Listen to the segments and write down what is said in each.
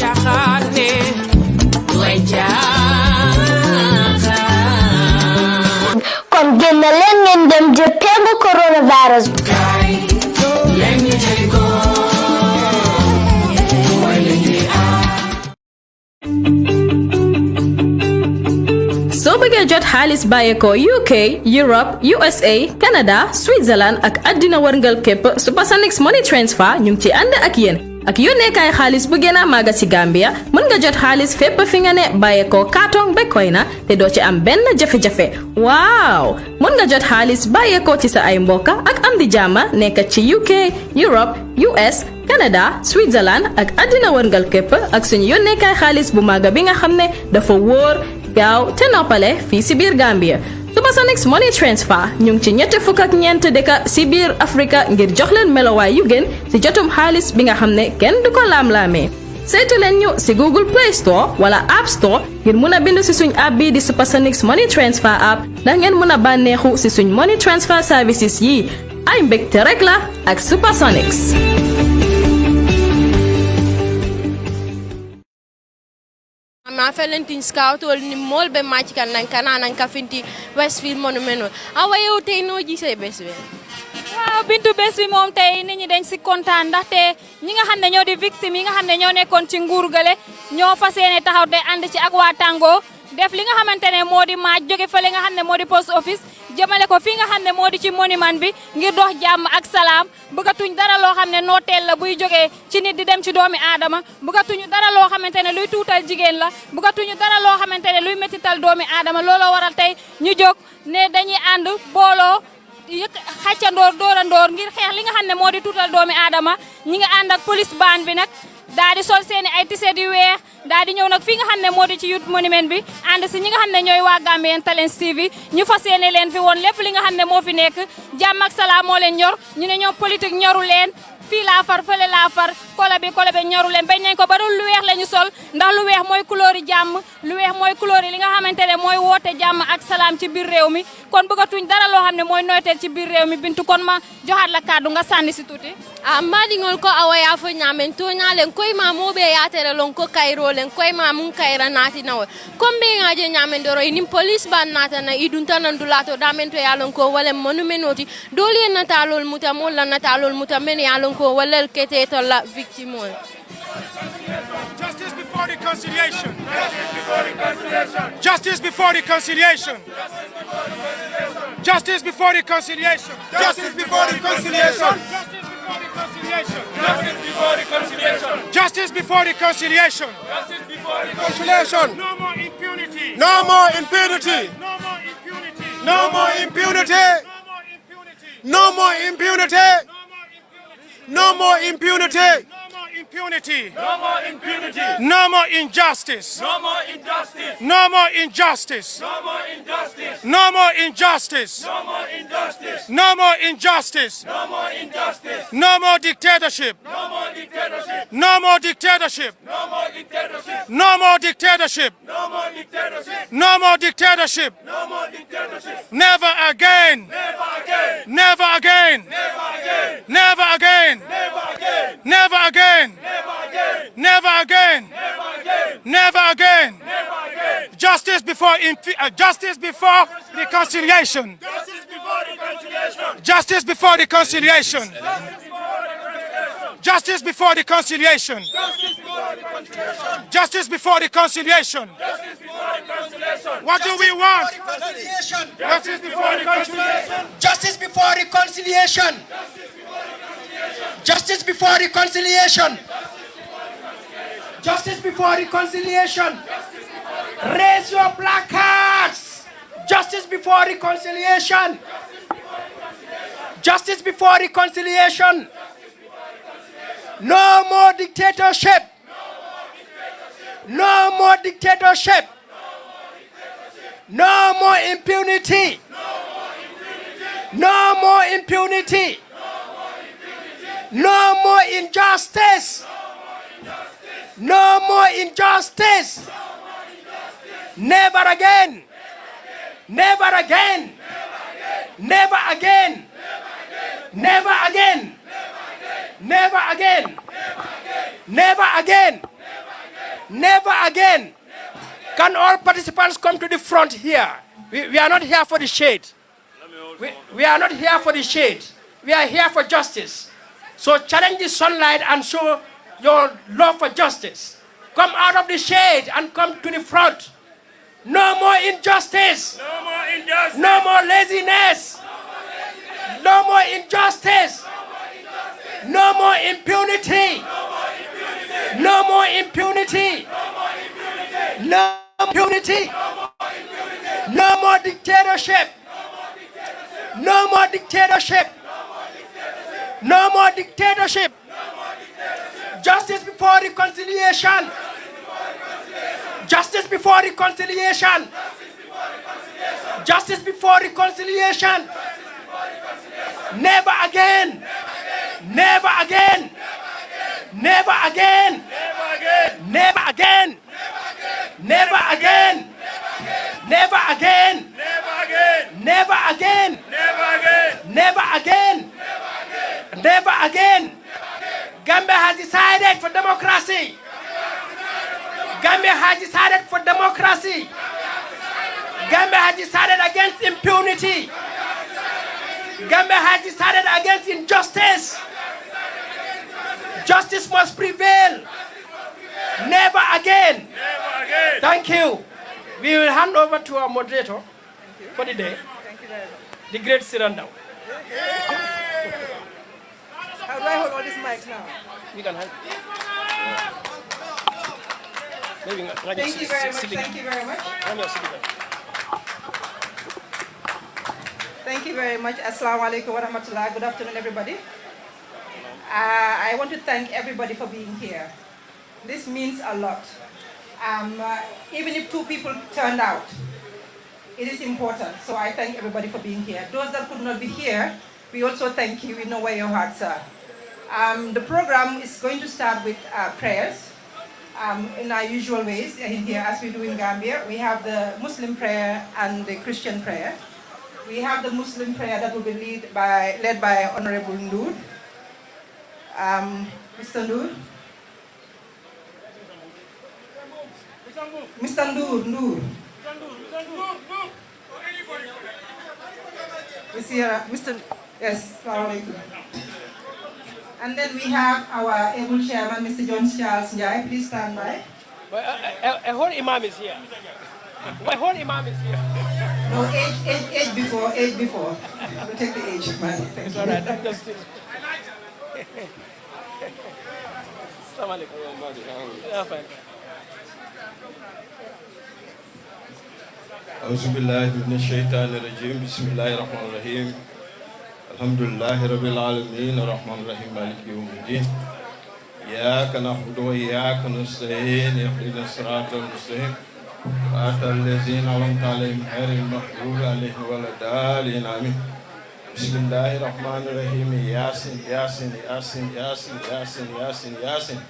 jaxane way jaaxaan kon génn leen ngeen dem jëppeegu coronavirus kay leen ñu jëli ko mooy li ñuy soo bëggee jot xaalis bàyyeekoo UK Europe USA Canada Switzerland ak àddina wërngal képp Supersonix Money Transfer ñu ngi ci ànd ak yéen ak yónneekaay xaalis bu gën a màgg ci Gambia mën nga jot xaalis fépp fi nga ne bàyyeekoo kaatong ba koy na te doo ci am benn jafe-jafe waaw mën nga jot xaalis bàyyeekoo ci sa ay mbokka ak am di jàmma nekk ci UK Europe US Canada Switzerland ak àddina wërngal képp ak suñu yónneekaay xaalis bu màgg bi nga xam ne dafa wóor gaaw te noppale fii si biir Gambia Supersonix Money Transfer ñu ngi ci ñetti fukk ak ñeent dëkka si biir Afrika ngir jox leen melowaay yu gën si jotum xaalis bi nga xam ne kenn du ko laam-laamee saytu leen ñu si Google Play Store wala App Store ngir mun a bindu si suñ app bi di Supersonix Money Transfer app ndax ngeen mun a bànneexu si suñ money transfer services yi ay mbégte rek la ak Supersonix. ma felentin scout wol ni mol be match kan nan kana nan ka finti Westfield monument awa yow tey no gisee bés bi waaw bintu bés bi moom tey nit ñi dañ si kontaan ndaxte ñi nga xam ne ñoo di victime yi nga xam ne ñoo nekkoon ci nguur gale ñoo fas yéene taxaw te ànd ci ak waa Tango def li nga xamante ne moo di maaj jóge fële nga xam ne moo di post office jëmale ko fii nga xam ne moo di ci monument bi ngir dox jàmm ak salaam bëggatuñ dara loo xam ne nooteel la buy jógee ci nit di dem ci doomi aadama bëggatuñu dara loo xamante ne luy tuutal jigéen la bëggatuñu dara loo xamante ne luy métital doomi aadama looloo waral tey ñu jóg ne dañuy ànd booloo yëkk xàccandoor dóorandoor ngir xeex li nga xam ne moo di tuutal doomi aadama ñi nga ànd ak police band bi nag daa di sol seeni ay tiset yu weex daa di ñëw nag fi nga xam ne moo di ci youth monument bi ànd si ñi nga xam ne ñooy waa Gambian Talents TV ñu fas yéene leen fi woon lépp li nga xam ne moo fi nekk jàmm ak salaam moo leen ñor ñu ne ñoom politique ñoru leen fii laa far fële laa far kolo bi ñoru leen bañ nañ ko ba lu weex la ñu sol ndax lu weex mooy couleur yi jàmm lu weex mooy couleur yi li nga xamante ne mooy woote jàmm ak salaam ci biir réew mi kon bëggatuñ dara loo xam ne mooy noyteel ci biir réew mi bintu kon ma joxaat la kàddu nga sànni si tuuti mbaɗigol ko awaya fo ñamen toñalen koyma moɓe yatere lon ko kayrolen koyma mum kayra natinawol comme ɓe ŋaje ñamen doro inin police ban natana idun tanan dulato damen to yalon ko walen monumenoti doli en natalol muta molla natalol muta men yalon ko wallal kete to la victime o Justice before reconciliation. Justice before reconciliation. Justice before reconciliation. Justice before reconciliation. Justice before reconciliation. Justice before reconciliation. No more impunity. No more impunity. No more impunity. No more impunity. No more impunity. Impunity. No more impunity. No more injustice. No more injustice. No more injustice. No more injustice. No more injustice. No more injustice. No more injustice. No more injustice. No more dictatorship. No more dictatorship. No more dictatorship. No more dictatorship. No more dictatorship. No more dictatorship. No more dictatorship. No more dictatorship. Never again. Never again. Never again. Never again. Never again. Never again. Never again. Never again. Justice before justice before reconciliation. Justice before reconciliation. Justice before reconciliation. Justice before reconciliation. What do we want? Justice before reconciliation. Justice before reconciliation. Justice before reconciliation. Justice before reconciliation. Raise your placards. Justice before reconciliation. Justice before reconciliation. No more dictatorship. No more dictatorship. No more impunity. No more impunity. No more injustice. No more injustice. Never again. Never again. Never again. Never again. Never again. Never again. Never again. Can all participants come to the front here? We are not here for the shade. We are not here for the shade. We are here for justice. So challenge the sunlight and show your love for justice. Come out of the shade and come to the front. No more injustice. No more injustice. No more laziness. No more injustice. No more impunity. No more impunity. No impunity. No more dictatorship. No more dictatorship. No more dictatorship. Justice before reconciliation. Justice before reconciliation. Justice before reconciliation. Never again. Never again. Never again. Never again. Never again. Never again. Never again. Never again. Never again. Gambia has decided for democracy. Gambia has decided for democracy. Gambia has decided against impunity. Gambia has decided against injustice. Justice must prevail. Never again. Thank you. We will hand over to our moderator for the day, the great Sirandao. How do I hold all these mics now? You can help. Thank you very much. Thank you very much. Thank you very much. Assalamu alaikum wa rahmatullah. Good afternoon, everybody. I want to thank everybody for being here. This means a lot. Even if 2 people turned out, it is important. So I thank everybody for being here. Those that could not be here, we also thank you. We know where your hearts are. The program is going to start with prayers in our usual ways in here, as we do in Gambia. We have the Muslim prayer and the Christian prayer. We have the Muslim prayer that will be led by Honorable Ndour. Mr. Ndour. Mr. Ndour. Is here, Mr. Yes, Assalamualaikum. And then we have our able chairman, Mr. John Charles Njai. Please stand by. A whole imam is here. A whole imam is here. No, age before. We'll take the age, man. Thank It's you. all right. That's just it. Assalamualaikum. Yeah, fine. أعوذ بالله من الشيطان الرجيم بسم الله الرحمن الرحيم الحمد لله رب العالمين الرحمن الرحيم مالك يوم الدين إياك نعبد وإياك نستعين اهدنا الصراط المستقيم صراط الذين أنعمت عليهم غير المغضوب عليهم ولا الضالين آمين بسم الله الرحمن الرحيم ياسين ياسين ياسين ياسين ياسين ياسين ياسين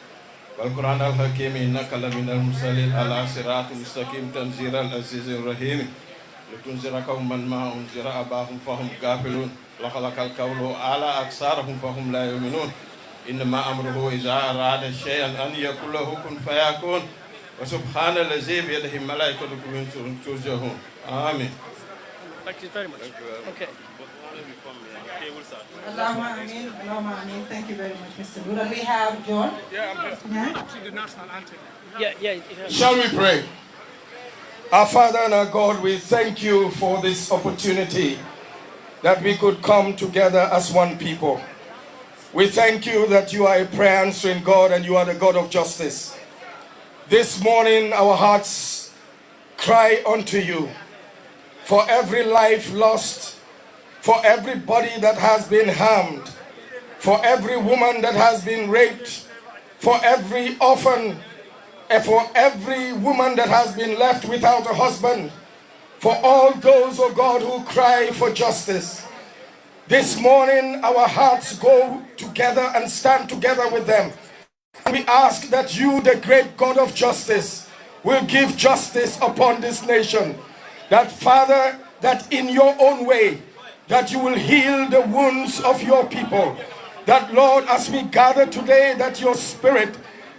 والقرآن الحكيم إنك لمن المرسلين على صراط مستقيم تنزيل العزيز الرحيم لتنذر قوما ما أنذر آباؤهم فهم غافلون لخلق القول على أكثرهم فهم لا يؤمنون إنما أمره إذا أراد شيئا أن يقول له كن فيكون وسبحان الذي بيده الملائكة كلهم ترجعون آمين. Thank you very much. Okay. Allahumma ameen. Allahumma ameen. Thank you very much, Mr. Ndour. And we have John. Yeah, I'm here. Yeah. To the national anthem. Yeah. Shall we pray? Our Father and our God, we thank you for this opportunity that we could come together as one people. We thank you that you are a prayer answering God and you are the God of justice. This morning our hearts cry unto you for every life lost, for everybody that has been harmed, for every woman that has been raped, for every orphan, and for every woman that has been left without a husband, for all those, oh God, who cry for justice. This morning our hearts go together and stand together with them. We ask that you, the great God of justice, will give justice upon this nation. That, Father, that in your own way, that you will heal the wounds of your people. That, Lord, as we gather today, that your Spirit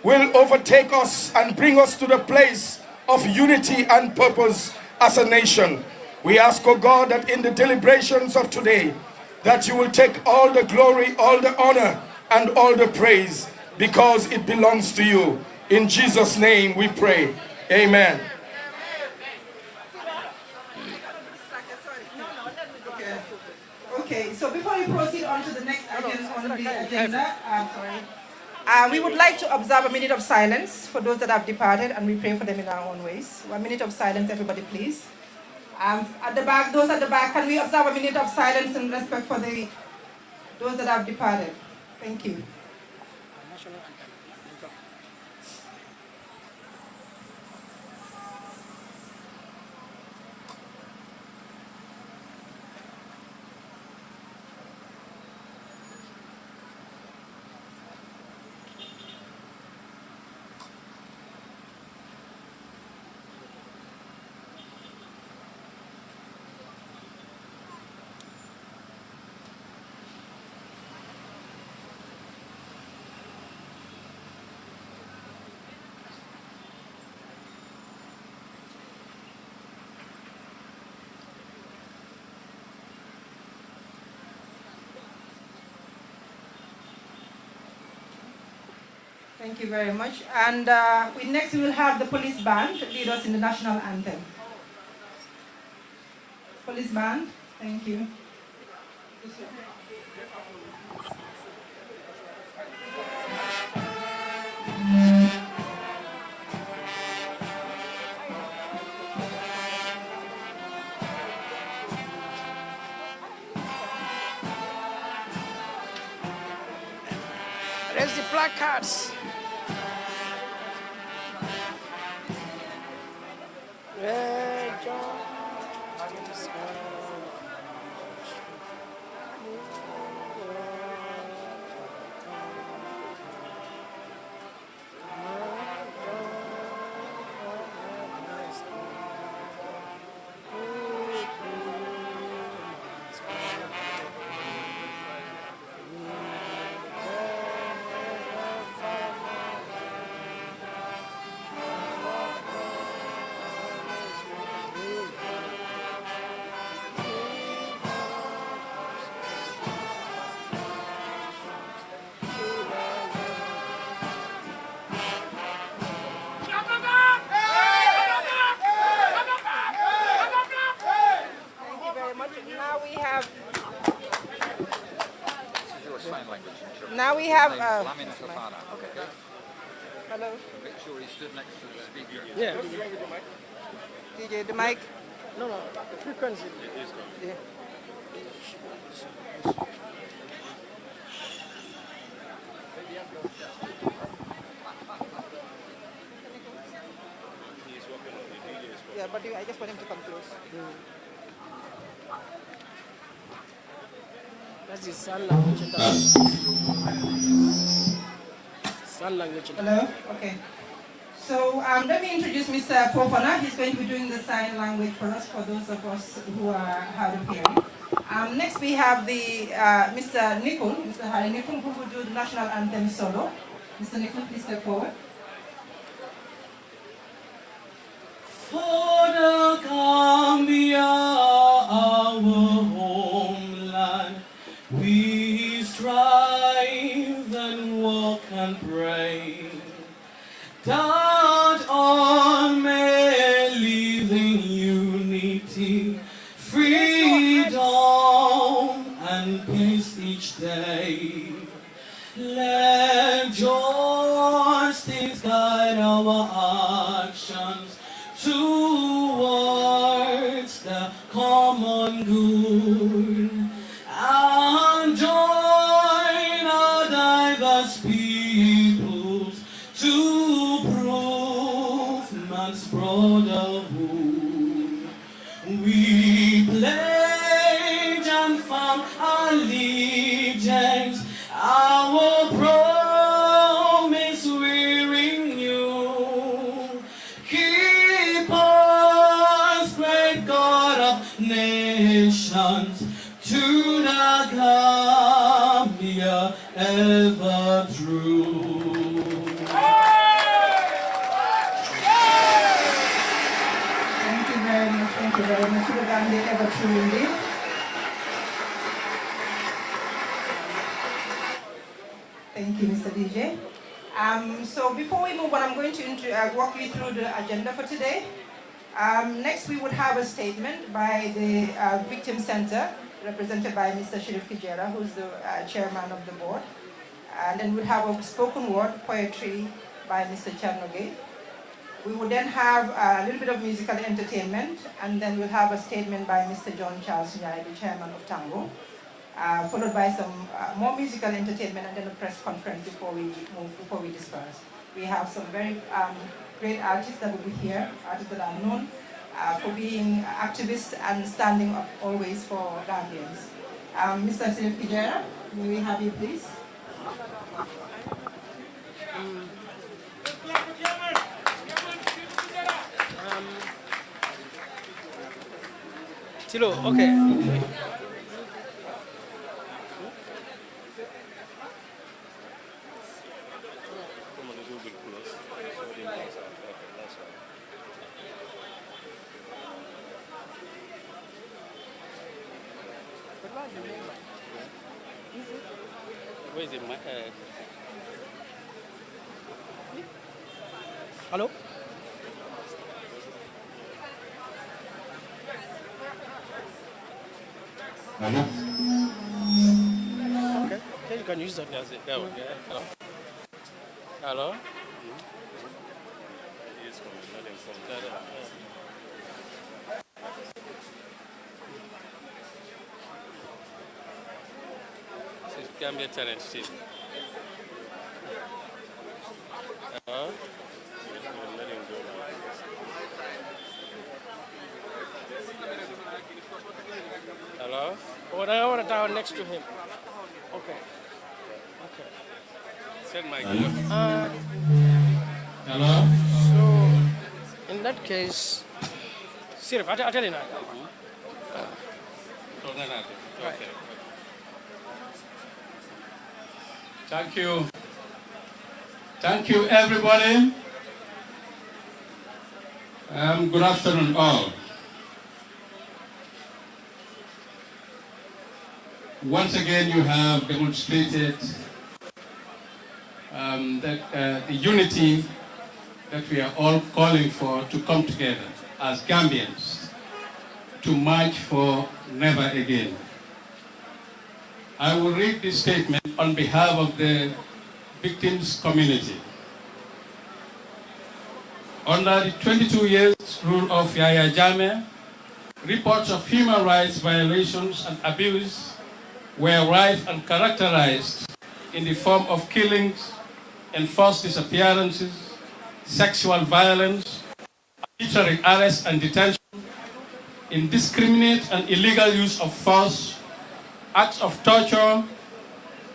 will overtake us and bring us to the place of unity and purpose as a nation. We ask, oh God, that in the deliberations of today, that you will take all the glory, all the honor, and all the praise, because it belongs to you. In Jesus' name we pray. Amen. Okay, so before we proceed on to the next item on the agenda, we would like to observe a minute of silence for those that have departed, and we pray for them in our own ways. 1 minute of silence, everybody, please. At the back, those at the back, can we observe a minute of silence in respect for those that have departed? Thank you. Thank you very much. And next we will have the police band lead us in the national anthem. Police band, thank you. Raise the placards. Now we have. Okay. Hello. Make sure he stood next to the speaker. Yeah. DJ, the mic. No, the frequency. Yeah. Yeah, but I just want him to come close. That's the sun language. Sun language. Hello? Okay. So let me introduce Mr. Fofana. He's going to be doing the sign language for us, for those of us who are hard of hearing. Next we have the Mr. Nicol, Mr. Harry Nicol, who will do the national anthem solo. Mr. Nicol, please step forward. For the Gambia, our homeland, we strive and walk and pray that all may live in unity, freedom and peace each day. Let justice guide our actions towards the common good, and join our diverse peoples to prove man's brotherhood. We pledge and found allegiance, our promise we renew. Keep us, great God of nations, to the Gambia ever true. Gambia ever true indeed. Thank you, Mr. DJ. So before we move on, I'm going to walk you through the agenda for today. Next, we would have a statement by the Victim Center, represented by Mr. Shirif Kijera, who's the chairman of the board. And then we'll have a spoken word poetry by Mr. Chernoge. We will then have a little bit of musical entertainment, and then we'll have a statement by Mr. John Charles Nyai, the chairman of Tango, followed by some more musical entertainment, and then a press conference before we disperse. We have some very great artists that will be here, artists that are known for being activists and standing up always for Gambians. Mr. Sirif Kijera, may we have you, please? Tilo, okay. Where is it? Hello? Hello? Okay, you can use that. That's it. That one, yeah. Hello? Hello? Yes, nothing from that. This is Gambia Talent Team. Hello? Hello? Oh, I want to down next to him. Okay. Okay. Send my Hello? So, in that case, Sirif, I tell you now. Okay. Thank you. Thank you, everybody. Good afternoon, all. Once again, you have demonstrated the unity that we are all calling for to come together as Gambians to march for never again. I will read this statement on behalf of the victims' community. Under the 22 years rule of Yaya Jammeh, reports of human rights violations and abuse were rife and characterized in the form of killings, enforced disappearances, sexual violence, arbitrary arrest and detention, indiscriminate and illegal use of force, acts of torture,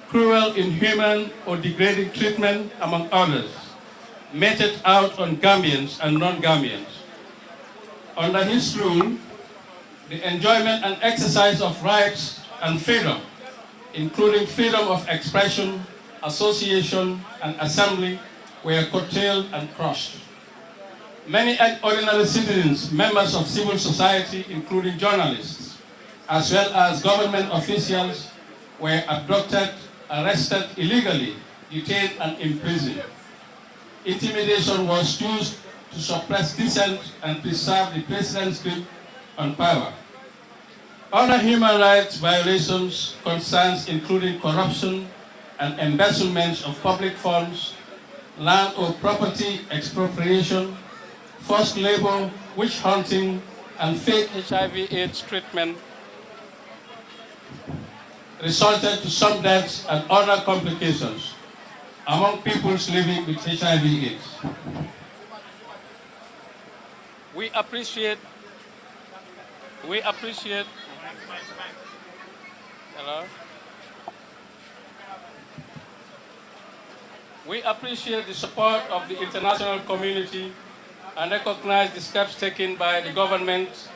cruel, inhuman, or degrading treatment, among others, meted out on Gambians and non-Gambians. Under his rule, the enjoyment and exercise of rights and freedom, including freedom of expression, association, and assembly, were curtailed and crushed. Many ordinary citizens, members of civil society, including journalists, as well as government officials, were abducted, arrested illegally, detained, and imprisoned. Intimidation was used to suppress dissent and preserve the president's grip on power. Other human rights violations concerns including corruption and embezzlement of public funds, land or property expropriation, forced labor, witch hunting, and fake HIV/AIDS treatment resulted to some deaths and other complications among peoples living with HIV/AIDS. We appreciate Hello? We appreciate the support of the international community and recognize the steps taken by the government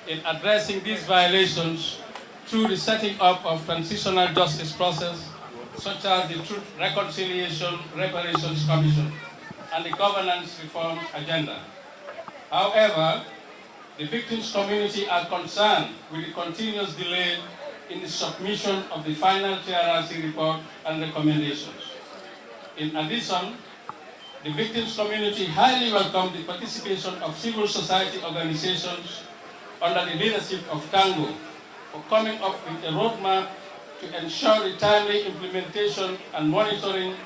in addressing these violations through the setting up of transitional justice process, such as the Truth, Reconciliation, Reparations Commission and the Governance Reform Agenda. However, the victims' community are concerned with the continuous delay in the submission of the final TRRC report and recommendations. In addition, the victims' community highly welcome the participation of civil society organizations under the leadership of Tango for coming up with a roadmap to ensure the timely implementation and monitoring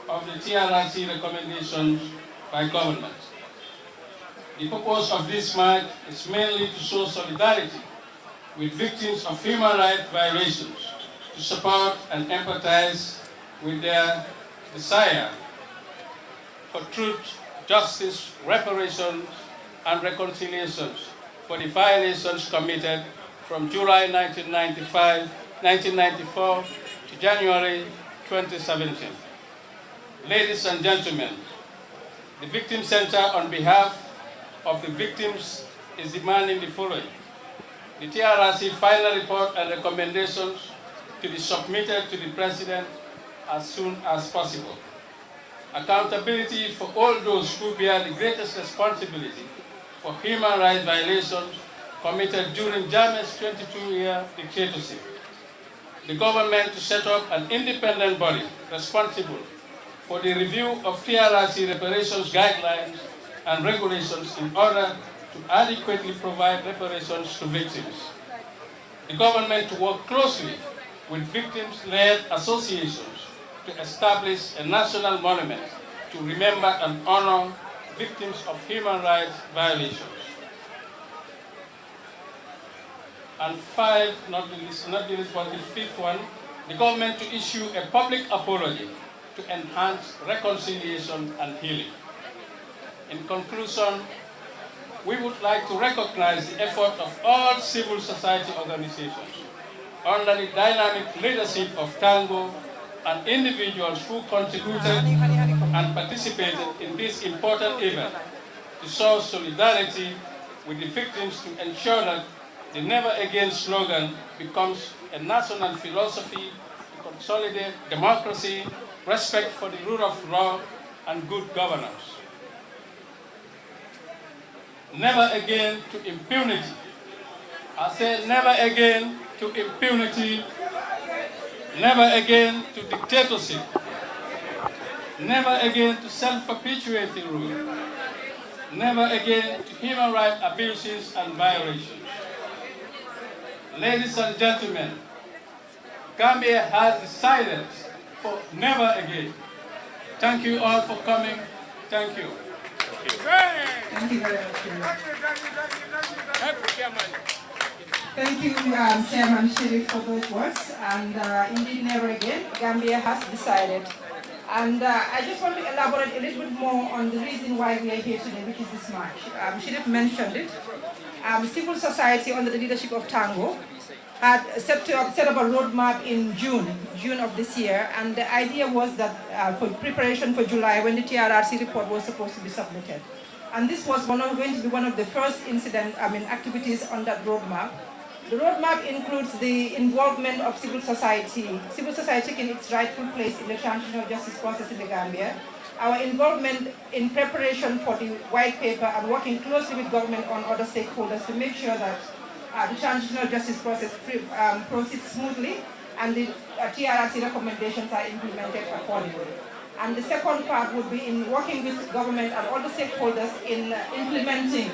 of the TRRC recommendations by government. The purpose of this march is mainly to show solidarity with victims of human rights violations, to support and empathize with their desire for truth, justice, reparations, and reconciliations for the violations committed from July 1994 to January 2017. Ladies and gentlemen, the Victim Center, on behalf of the victims, is demanding the following: the TRRC final report and recommendations to be submitted to the President as soon as possible. Accountability for all those who bear the greatest responsibility for human rights violations committed during Jammeh's 22-year dictatorship. The government to set up an independent body responsible for the review of TRRC reparations guidelines and regulations in order to adequately provide reparations to victims. The government to work closely with victims-led associations to establish a national monument to remember and honor victims of human rights violations. And five, not the least, but the fifth one, the government to issue a public apology to enhance reconciliation and healing. In conclusion, we would like to recognize the effort of all civil society organizations under the dynamic leadership of Tango and individuals who contributed and participated in this important event to show solidarity with the victims to ensure that the Never Again slogan becomes a national philosophy to consolidate democracy, respect for the rule of law, and good governance. Never again to impunity. I said never again to impunity. Never again to dictatorship. Never again to self-perpetuating rule. Never again to human rights abuses and violations. Ladies and gentlemen, Gambia has decided for never again. Thank you all for coming. Thank you. Thank you very much. Thank you, Chairman Sheriff, for those words. And indeed, never again, Gambia has decided. And I just want to elaborate a little bit more on the reason why we are here today, which is this march. Sheriff mentioned it. Civil society, under the leadership of Tango, had set up a roadmap in June of this year, and the idea was that for preparation for July, when the TRRC report was supposed to be submitted. And this was going to be one of the first activities on that roadmap. The roadmap includes the involvement of civil society taking its rightful place in the transitional justice process in the Gambia, our involvement in preparation for the white paper, and working closely with government on other stakeholders to make sure that the transitional justice process proceeds smoothly and the TRRC recommendations are implemented accordingly. And the second part would be in working with government and all the stakeholders in implementing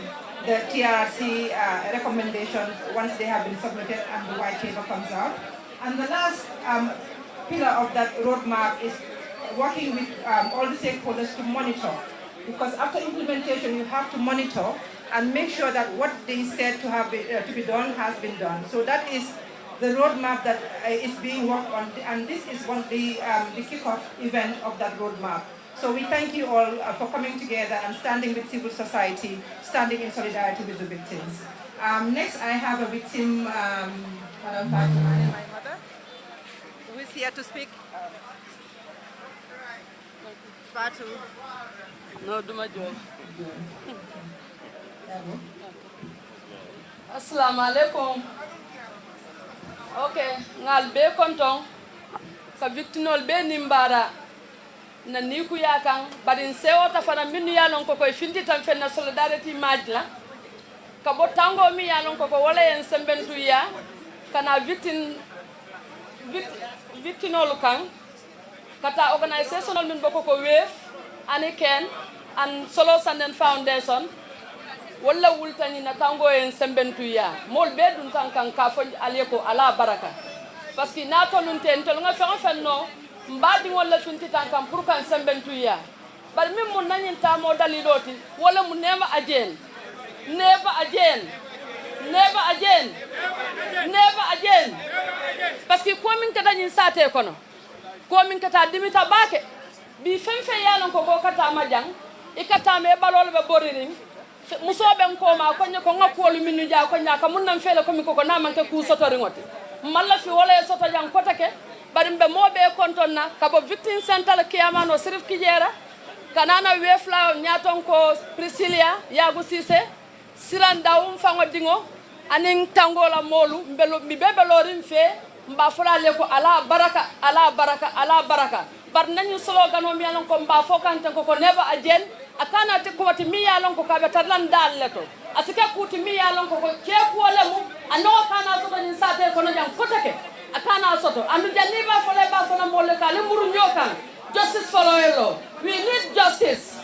the TRRC recommendations once they have been submitted and the white paper comes out. And the last pillar of that roadmap is working with all the stakeholders to monitor. Because after implementation, you have to monitor and make sure that what they said to be done has been done. So that is the roadmap that is being worked on, and this is one of the kickoff event of that roadmap. So we thank you all for coming together and standing with civil society, standing in solidarity with the victims. Next, I have a victim, Madam Fatima, my mother, who is here to speak. Fatu. No, do my job. Assalamu alaikum. Okay, ngal be konton ka victinol be nimbara na niku yakang badin sewota fana minu yalon ko koy findi tan fenna solidarity majla kabo tango mi ya lon ko wala en sembentu ya kana victinolu kan kata organizational min boko ko wave aniken and solo sanden foundation wala wultani na tango en sembentu ya mol be dun tan kan ka fo aleko ala baraka parce que na to lunte en to nga fa no mbadi wala tunti tan kan pour kan sembentu ya bal min mun nanyin ta mo daliloti wala mu never again parce que ko min kata nyin sate kono ko min kata dimita bake bi fen yalon ko kata majang ikata me balol be boririn musobe ko ma ko nyako ngakolu minu ja ko nyaka mun nan fele ko mi ko na man ke ku sotori ngoti malla fi wala soto jang ko take bari be mobe konton na kabo victim center kiyama no sirif kijera kanana wefla nyaton ko Priscilla yagu sise sirandaum fango dingo anin tangola molu mbelo mi bebelorin fe mba fula le ko ala baraka bar nañu slogan o mi alon ko mba fokante ko never again akana te ko ti mi yalon ko kabe tarlan dalle to asika kuti mi yalon ko ke ko lemu ando kana so ni sate ko no jang fotake akana soto andu janni ba fole ba fona molle kale muru nyokan justice for all. We need justice.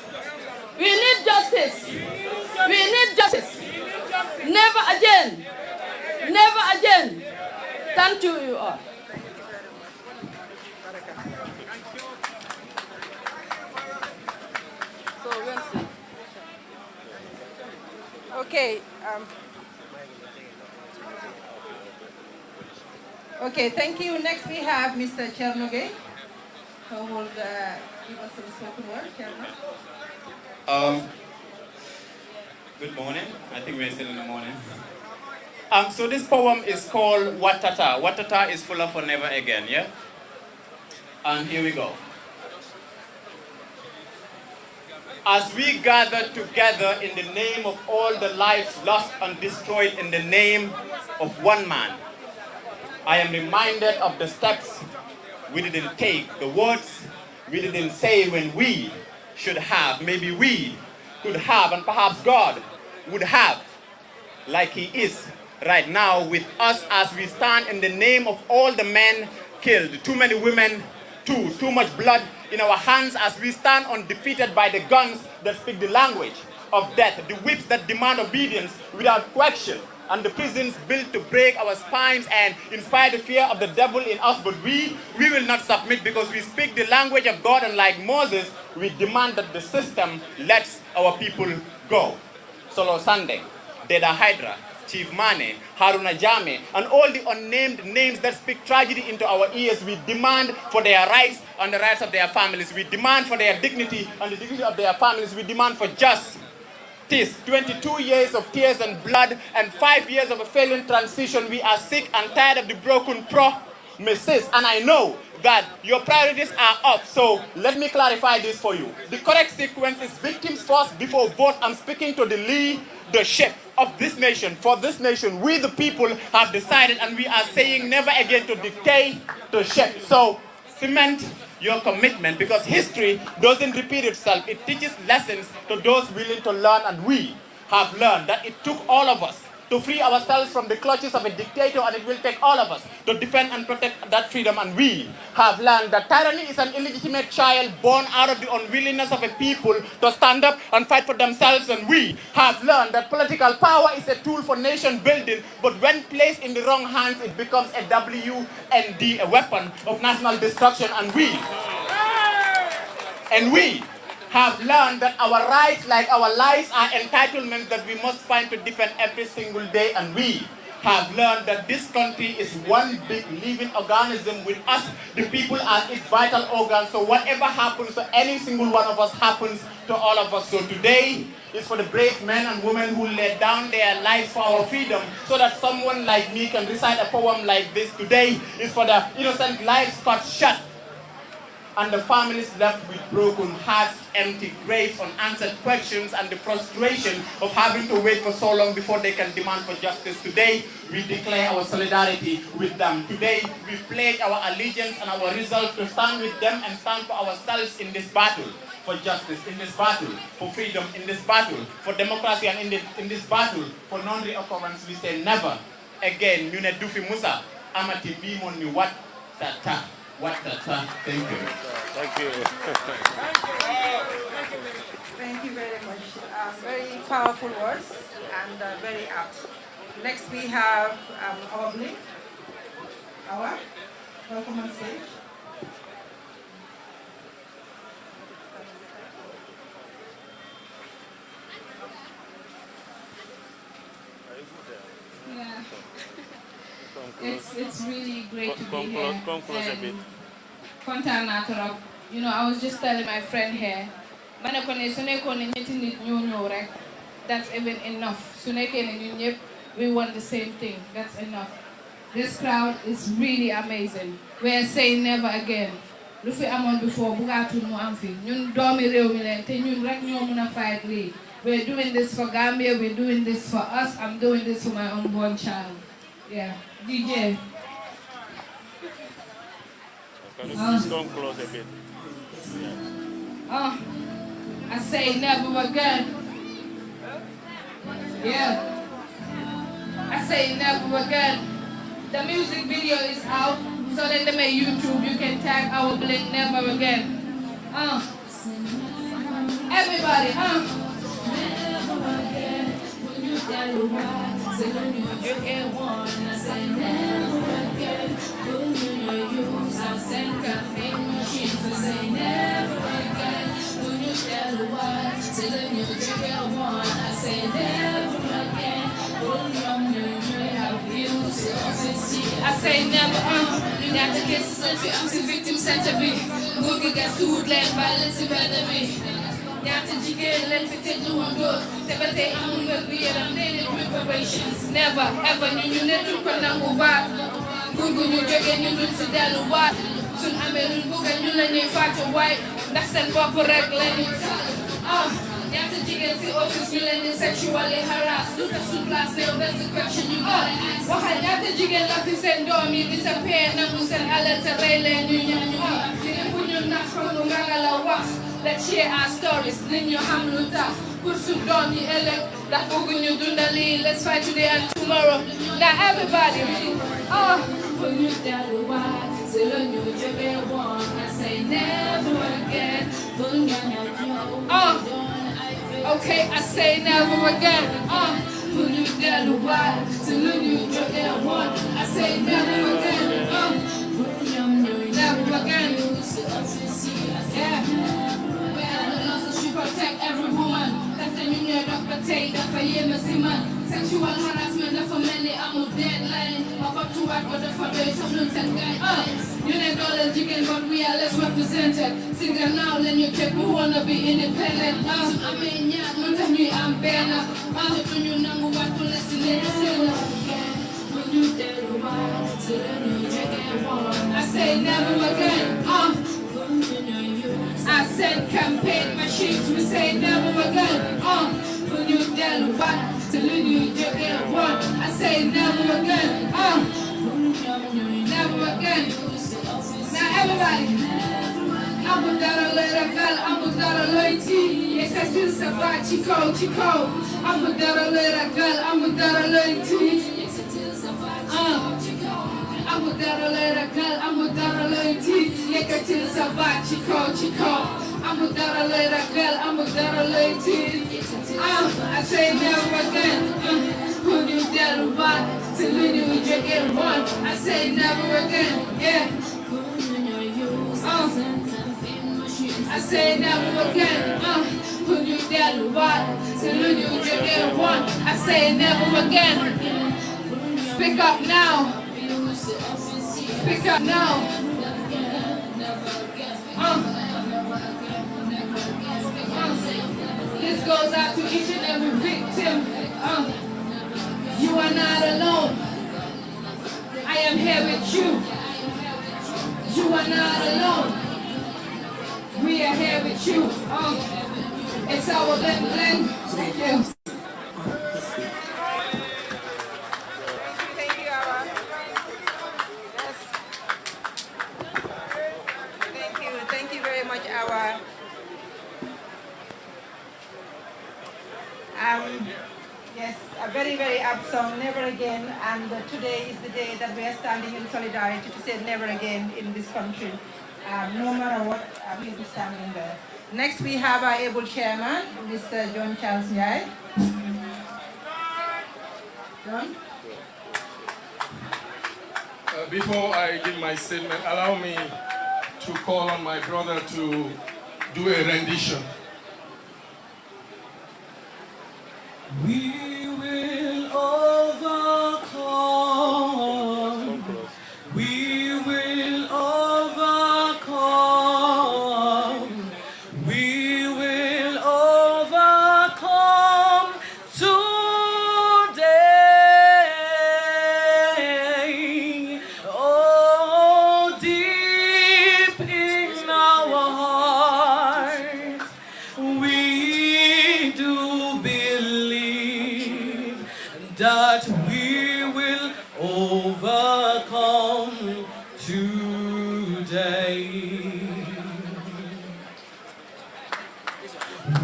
Never again. Thank you all. So Wednesday. Okay. Okay, thank you. Next we have Mr. Chernoge, who will give us some spoken word. Good morning. I think we're still in the morning. So this poem is called Watata. Watata is full of for never again, yeah? And here we go. As we gather together in the name of all the lives lost and destroyed in the name of one man, I am reminded of the steps we didn't take, the words we didn't say when we should have, maybe we could have, and perhaps God would have, like He is right now with us as we stand in the name of all the men killed, too many women, too much blood in our hands as we stand undefeated by the guns that speak the language of death, the whips that demand obedience without question, and the prisons built to break our spines and inspire the fear of the devil in us. But we will not submit because we speak the language of God, and like Moses, we demand that the system lets our people go. Solo Sunday, Deda Hydra, Chief Mane, Haruna Jammeh, and all the unnamed names that speak tragedy into our ears, we demand for their rights and the rights of their families. We demand for their dignity and the dignity of their families. We demand for justice. 22 years of tears and blood and 5 years of a failing transition. We are sick and tired of the broken promises. And I know that your priorities are off. So let me clarify this for you. The correct sequence is victims first before vote. I'm speaking to the leadership of this nation. For this nation, we the people have decided, and we are saying never again to dictatorship. So cement your commitment, because history doesn't repeat itself. It teaches lessons to those willing to learn, and we have learned that it took all of us to free ourselves from the clutches of a dictator, and it will take all of us to defend and protect that freedom. And we have learned that tyranny is an illegitimate child born out of the unwillingness of a people to stand up and fight for themselves. And we have learned that political power is a tool for nation building, but when placed in the wrong hands, it becomes a WND, a weapon of national destruction. And we have learned that our rights, like our lives, are entitlements that we must find to defend every single day. And we have learned that this country is one big living organism with us, the people, as its vital organs. So whatever happens to any single one of us happens to all of us. So today is for the brave men and women who laid down their lives for our freedom, so that someone like me can recite a poem like this. Today is for the innocent lives cut short, and the families left with broken hearts, empty graves, unanswered questions, and the frustration of having to wait for so long before they can demand for justice. Today, we declare our solidarity with them. Today, we pledge our allegiance and our resolve to stand with them and stand for ourselves in this battle. for justice in this battle, for freedom in this battle, for democracy and in this battle, for non-reoccurrence, we say never again. Ñu ne du fi Musa amati bi mon ni wat tata. Thank you. Thank you. Thank you very much. Very powerful words and very apt. Next we have our Blink. Welcome on stage. Yeah. It's really great to be here. Kontaan naa trop. You know, I was just telling my friend here, ma ne ko ne su nekkoon ne ñetti nit ñoo ñëw rek, that's even enough. Su nekkee ne ñun ñëpp we want the same thing, that's enough. This crowd is really amazing. We are saying never again. Lu fi amoon before bugaatul mu am fi. Ñun doomi réew mi leen te ñun rek ñoo mun a fight lii. We're doing this for Gambia, we're doing this for us, I'm doing this for my unborn child. Yeah. DJ. Please come close a bit. I say never again. Yeah. I say never again. The music video is out, so let them at YouTube. You can tag our Blink never again. Everybody, never again. When you tell the why, say when you get one. I say never again. When you use our same campaign machines, I say never again. When you tell the why, say when you get one. I say never again. When you have used I say never, you got to kiss the century, I'm the victim center B. Google got food, land, violence, and enemy. Nyata jigéen leen fi tëj lu woon góor te ba tey amul wér gu yaram nee na reparations never ever ñu ne duñ ko nangu baat nguur gu ñu jógee ñu duñ si dellu waat suñ amee luñ bëgg ñu la ñuy fàtte waay ndax seen bopp rek la ñu ñaata jigéen si office ñu leen di sexually harass lu tax suñ place yow that's the question you got waxal ñaata jigéen la fi seen doom yi disappear nangu seen alal te rey leen ñu ñaan ñu jigéen bu ñu nax ko ñu ragal a wax. Let's share our stories. Then you hamluta. Put some down the elect. That you dundali. Let's fight today and tomorrow. Now everybody. When you tell the why, say when you just one. I say never again. Okay, I say never again. When you tell the why, say when you just one. I say never again. Never again. Yeah. Protect every woman. That's the new of potato for man. Sexual harassment for many, I'm a deadline. Up to what the father some and guidelines. You know all chicken, but we are less represented. Single now, then you check who wanna be independent. I mean, yeah, no time you I'm better. I'm you know what to listen when you tell the why, so then you check it. I say never again. I said campaign machines, we say never again. When you tell what, till you get one. I say never again. Never again. Now everybody. I'm a little girl, I'm a loyalty. Yes, I still survive, Chico. I'm a little girl, I'm a loyalty. I'm a little girl, I'm a loyalty. Yes, I still survive, Chico. I'm a little girl, I'm a loyalty. I say never again. When you tell what, till you get one. I say never again. Yeah. I say never again. When you tell what, till you get one. I say never again. Speak up now. Speak up now. This goes out to each and every victim. You are not alone. I am here with you. You are not alone. We are here with you. It's our blend. Thank you. Thank you very much, our Yes, a very, very apt song, Never Again. And today is the day that we are standing in solidarity to say never again in this country. No matter what, we'll be standing there. Next, we have our able chairman, Mr. John Charles Nyai. John? Before I give my statement, allow me to call on my brother to do a rendition. We will overcome. We will overcome. We will overcome today. Oh, deep in our hearts, we do believe that we will overcome today.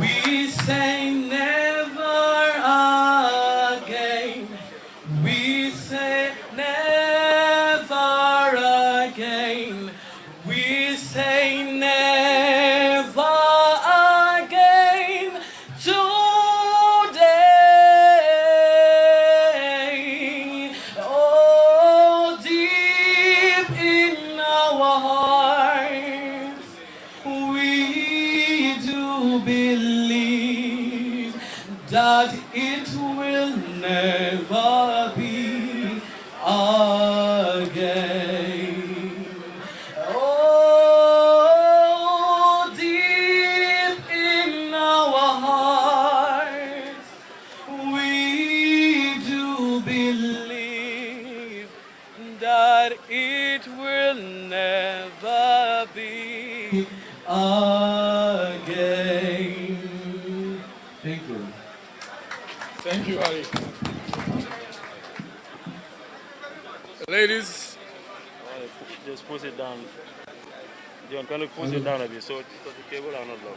We say never again. We say never again. We say never again today. Oh, deep in our hearts, we do believe that it will never be again. Oh, deep in our hearts, we do believe that it will never be again. Thank you. Thank you, Ali. Ladies, just push it down. John, can you push it down a bit so the cable are not low?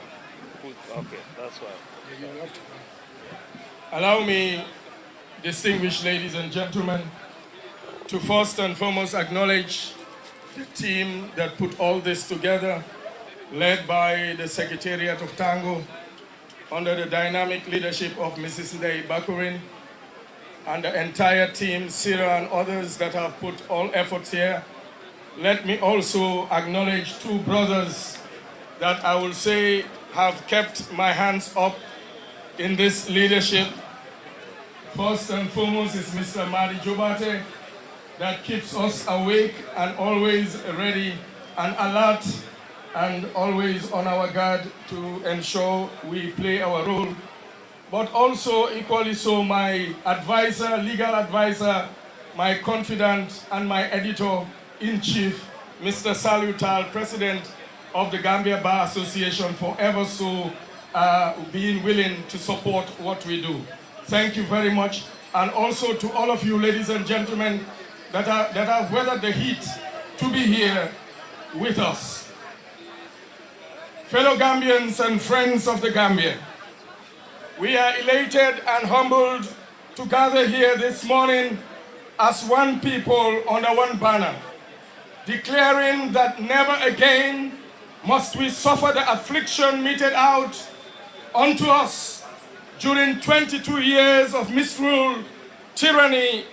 Okay, that's why. allow me, distinguished ladies and gentlemen, to first and foremost acknowledge the team that put all this together, led by the Secretariat of Tango, under the dynamic leadership of Mrs. Ndei Bakurin, and the entire team, Sira and others that have put all efforts here. Let me also acknowledge two brothers that I will say have kept my hands up in this leadership. First and foremost is Mr. Madi Jobate, that keeps us awake and always ready and alert and always on our guard to ensure we play our role. But also equally so my advisor, legal advisor, my confidant and my editor-in-chief, Mr. Salutal, President of the Gambia Bar Association, for ever so being willing to support what we do. Thank you very much. And also to all of you, ladies and gentlemen, that have weathered the heat to be here with us. Fellow Gambians and friends of the Gambia, we are elated and humbled to gather here this morning as one people under one banner, declaring that never again must we suffer the affliction meted out unto us during 22 years of misrule, tyranny,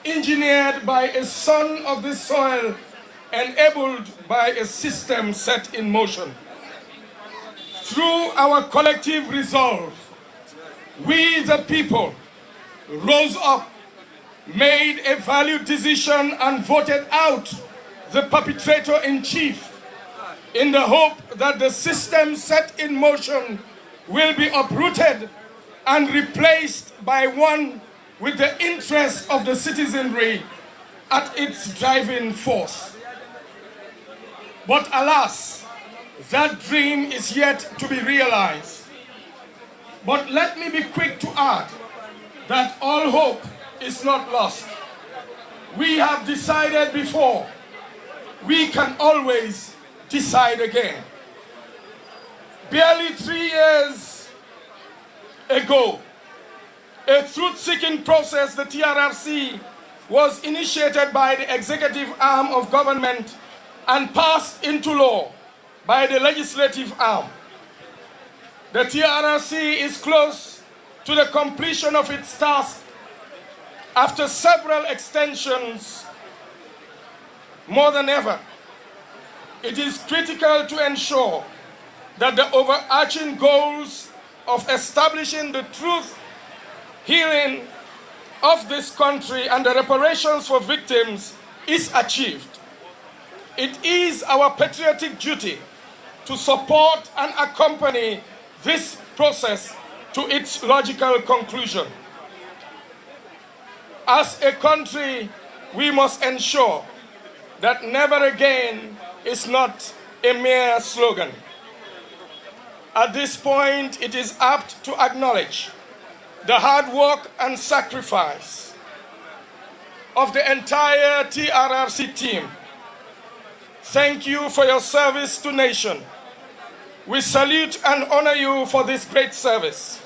engineered by a son of this soil, enabled by a system set in motion. Through our collective resolve, we the people rose up, made a valued decision and voted out the perpetrator-in-chief in the hope that the system set in motion will be uprooted and replaced by one with the interests of the citizenry at its driving force. But alas, that dream is yet to be realized. But let me be quick to add that all hope is not lost. We have decided before. We can always decide again. Barely 3 years ago, A truth-seeking process, the TRRC, was initiated by the executive arm of government and passed into law by the legislative arm. The TRRC is close to the completion of its task after several extensions. More than ever, it is critical to ensure that the overarching goals of establishing the truth healing of this country and the reparations for victims is achieved. It is our patriotic duty to support and accompany this process to its logical conclusion. As a country, we must ensure that never again is not a mere slogan. At this point, it is apt to acknowledge the hard work and sacrifice of the entire TRRC team. Thank you for your service to nation. We salute and honor you for this great service.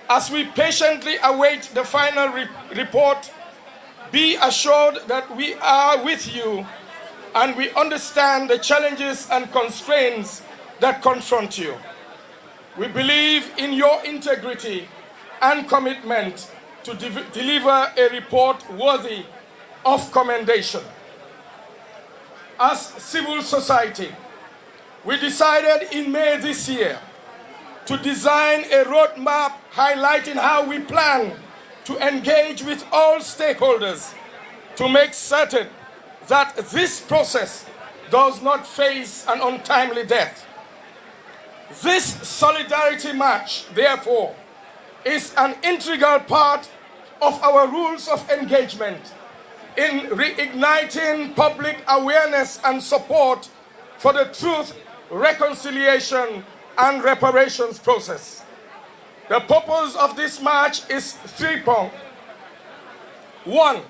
As we patiently await the final report, be assured that we are with you and we understand the challenges and constraints that confront you. We believe in your integrity and commitment to deliver a report worthy of commendation. As civil society, we decided in May this year to design a roadmap highlighting how we plan to engage with all stakeholders to make certain that this process does not face an untimely death. This solidarity march, therefore, is an integral part of our rules of engagement in reigniting public awareness and support for the truth, reconciliation, and reparations process. The purpose of this march is threefold. One,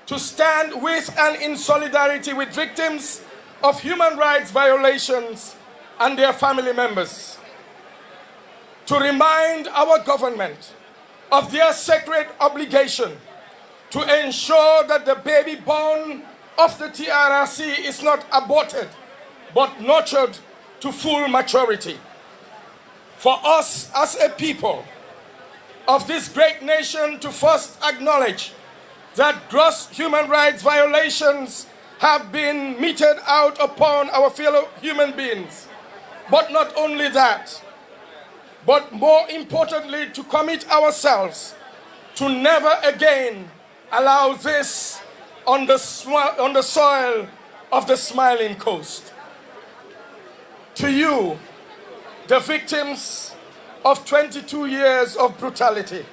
to stand with and in solidarity with victims of human rights violations and their family members. To remind our government of their sacred obligation to ensure that the baby born of the TRRC is not aborted, but nurtured to full maturity. For us as a people of this great nation to first acknowledge that gross human rights violations have been meted out upon our fellow human beings. But not only that, but more importantly, to commit ourselves to never again allow this on the soil of the Smiling Coast. To you, the victims of 22 years of brutality,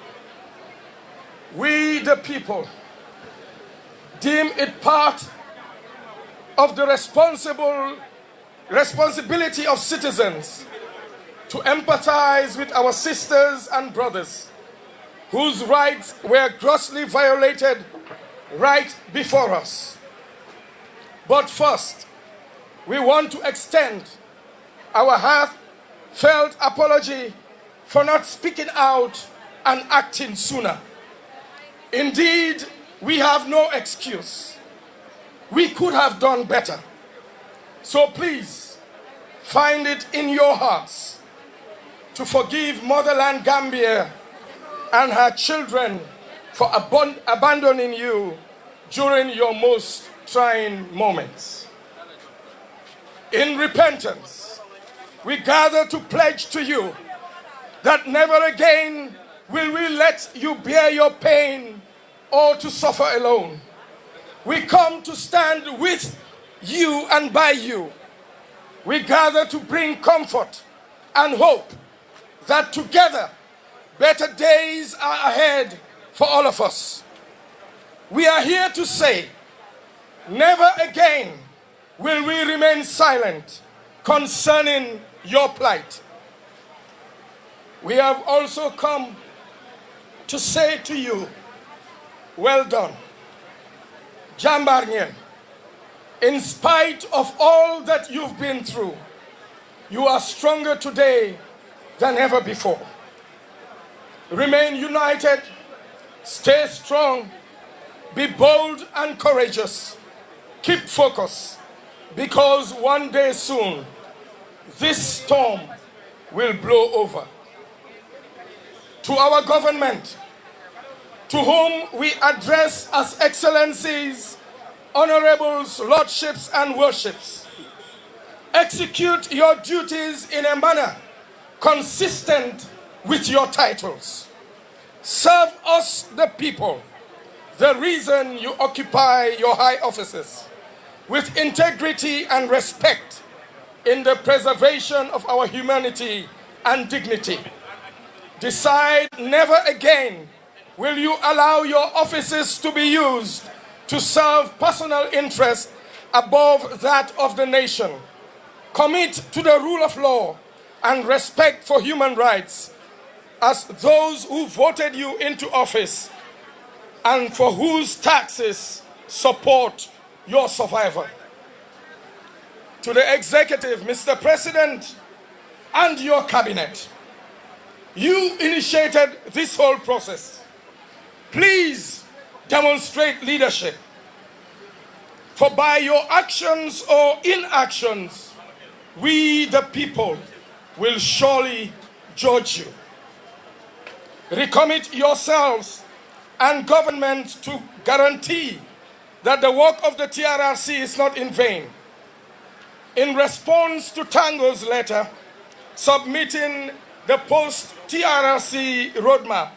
we the people deem it part of the responsibility of citizens to empathize with our sisters and brothers whose rights were grossly violated right before us. But first, we want to extend our heartfelt apology for not speaking out and acting sooner. Indeed, we have no excuse. We could have done better. So please, find it in your hearts to forgive Motherland Gambia and her children for abandoning you during your most trying moments. In repentance, we gather to pledge to you that never again will we let you bear your pain or to suffer alone. We come to stand with you and by you. We gather to bring comfort and hope that together better days are ahead for all of us. We are here to say, never again will we remain silent concerning your plight. We have also come to say to you, well done. Jambar ngeen. In spite of all that you've been through, you are stronger today than ever before. Remain united Stay strong, be bold and courageous. Keep focus, because one day soon, this storm will blow over. To our government, to whom we address as excellencies, honorables, lordships, and worships, execute your duties in a manner consistent with your titles. Serve us, the people, the reason you occupy your high offices, with integrity and respect in the preservation of our humanity and dignity. Decide never again will you allow your offices to be used to serve personal interest above that of the nation. Commit to the rule of law and respect for human rights as those who voted you into office and for whose taxes support your survival. To the executive, Mr. President, and your cabinet, you initiated this whole process. Please demonstrate leadership, for by your actions or inactions, we the people will surely judge you. Recommit yourselves and government to guarantee that the work of the TRRC is not in vain. In response to Tango's letter submitting the post-TRRC roadmap,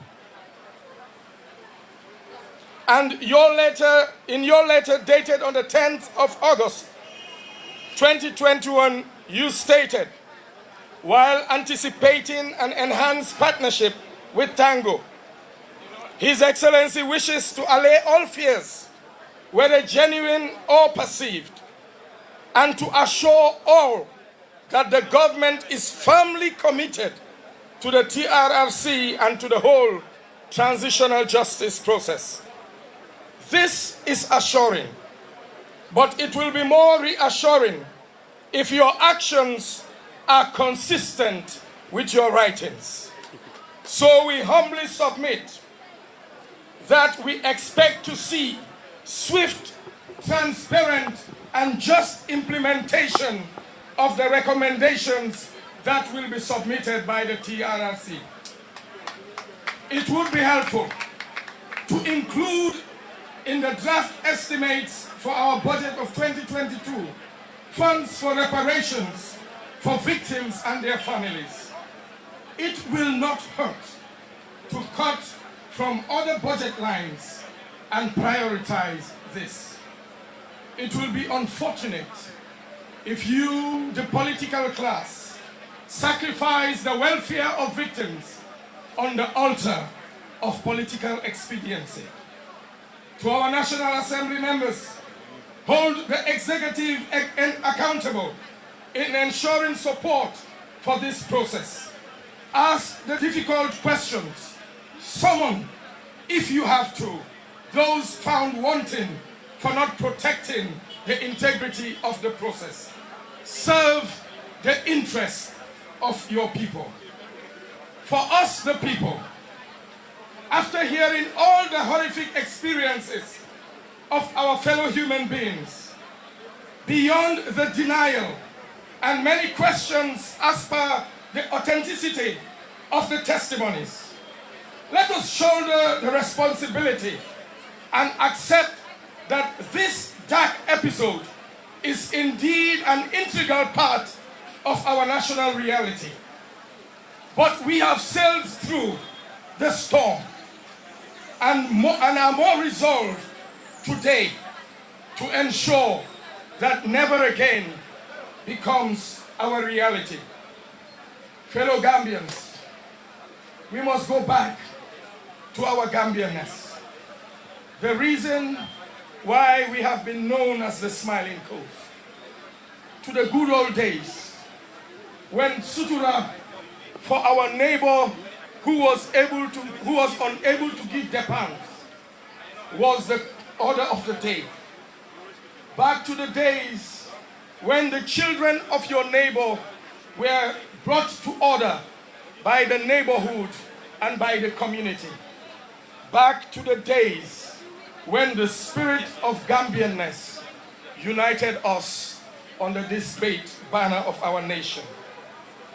and in your letter dated on the 10th of August 2021, you stated, while anticipating an enhanced partnership with Tango, His Excellency wishes to allay all fears, whether genuine or perceived, and to assure all that the government is firmly committed to the TRRC and to the whole transitional justice process. This is assuring, but it will be more reassuring if your actions are consistent with your writings. So we humbly submit that we expect to see swift, transparent, and just implementation of the recommendations that will be submitted by the TRRC. It would be helpful to include in the draft estimates for our budget of 2022 funds for reparations for victims and their families. It will not hurt to cut from other budget lines and prioritize this. It will be unfortunate if you, the political class, sacrifice the welfare of victims on the altar of political expediency. To our National Assembly members, hold the executive accountable in ensuring support for this process. Ask the difficult questions. Summon, if you have to, those found wanting for not protecting the integrity of the process. Serve the interests of your people. For us, the people, after hearing all the horrific experiences of our fellow human beings, beyond the denial and many questions as per the authenticity of the testimonies, let us shoulder the responsibility and accept that this dark episode is indeed an integral part of our national reality. But we have sailed through the storm and are more resolved today to ensure that never again becomes our reality. Fellow Gambians, we must go back to our Gambianness. The reason why we have been known as the Smiling Coast. To the good old days when sutura for our neighbor who was unable to give their pants was the order of the day. Back to the days when the children of your neighbor were brought to order by the neighborhood and by the community. back to the days when the spirit of Gambianness united us under this great banner of our nation.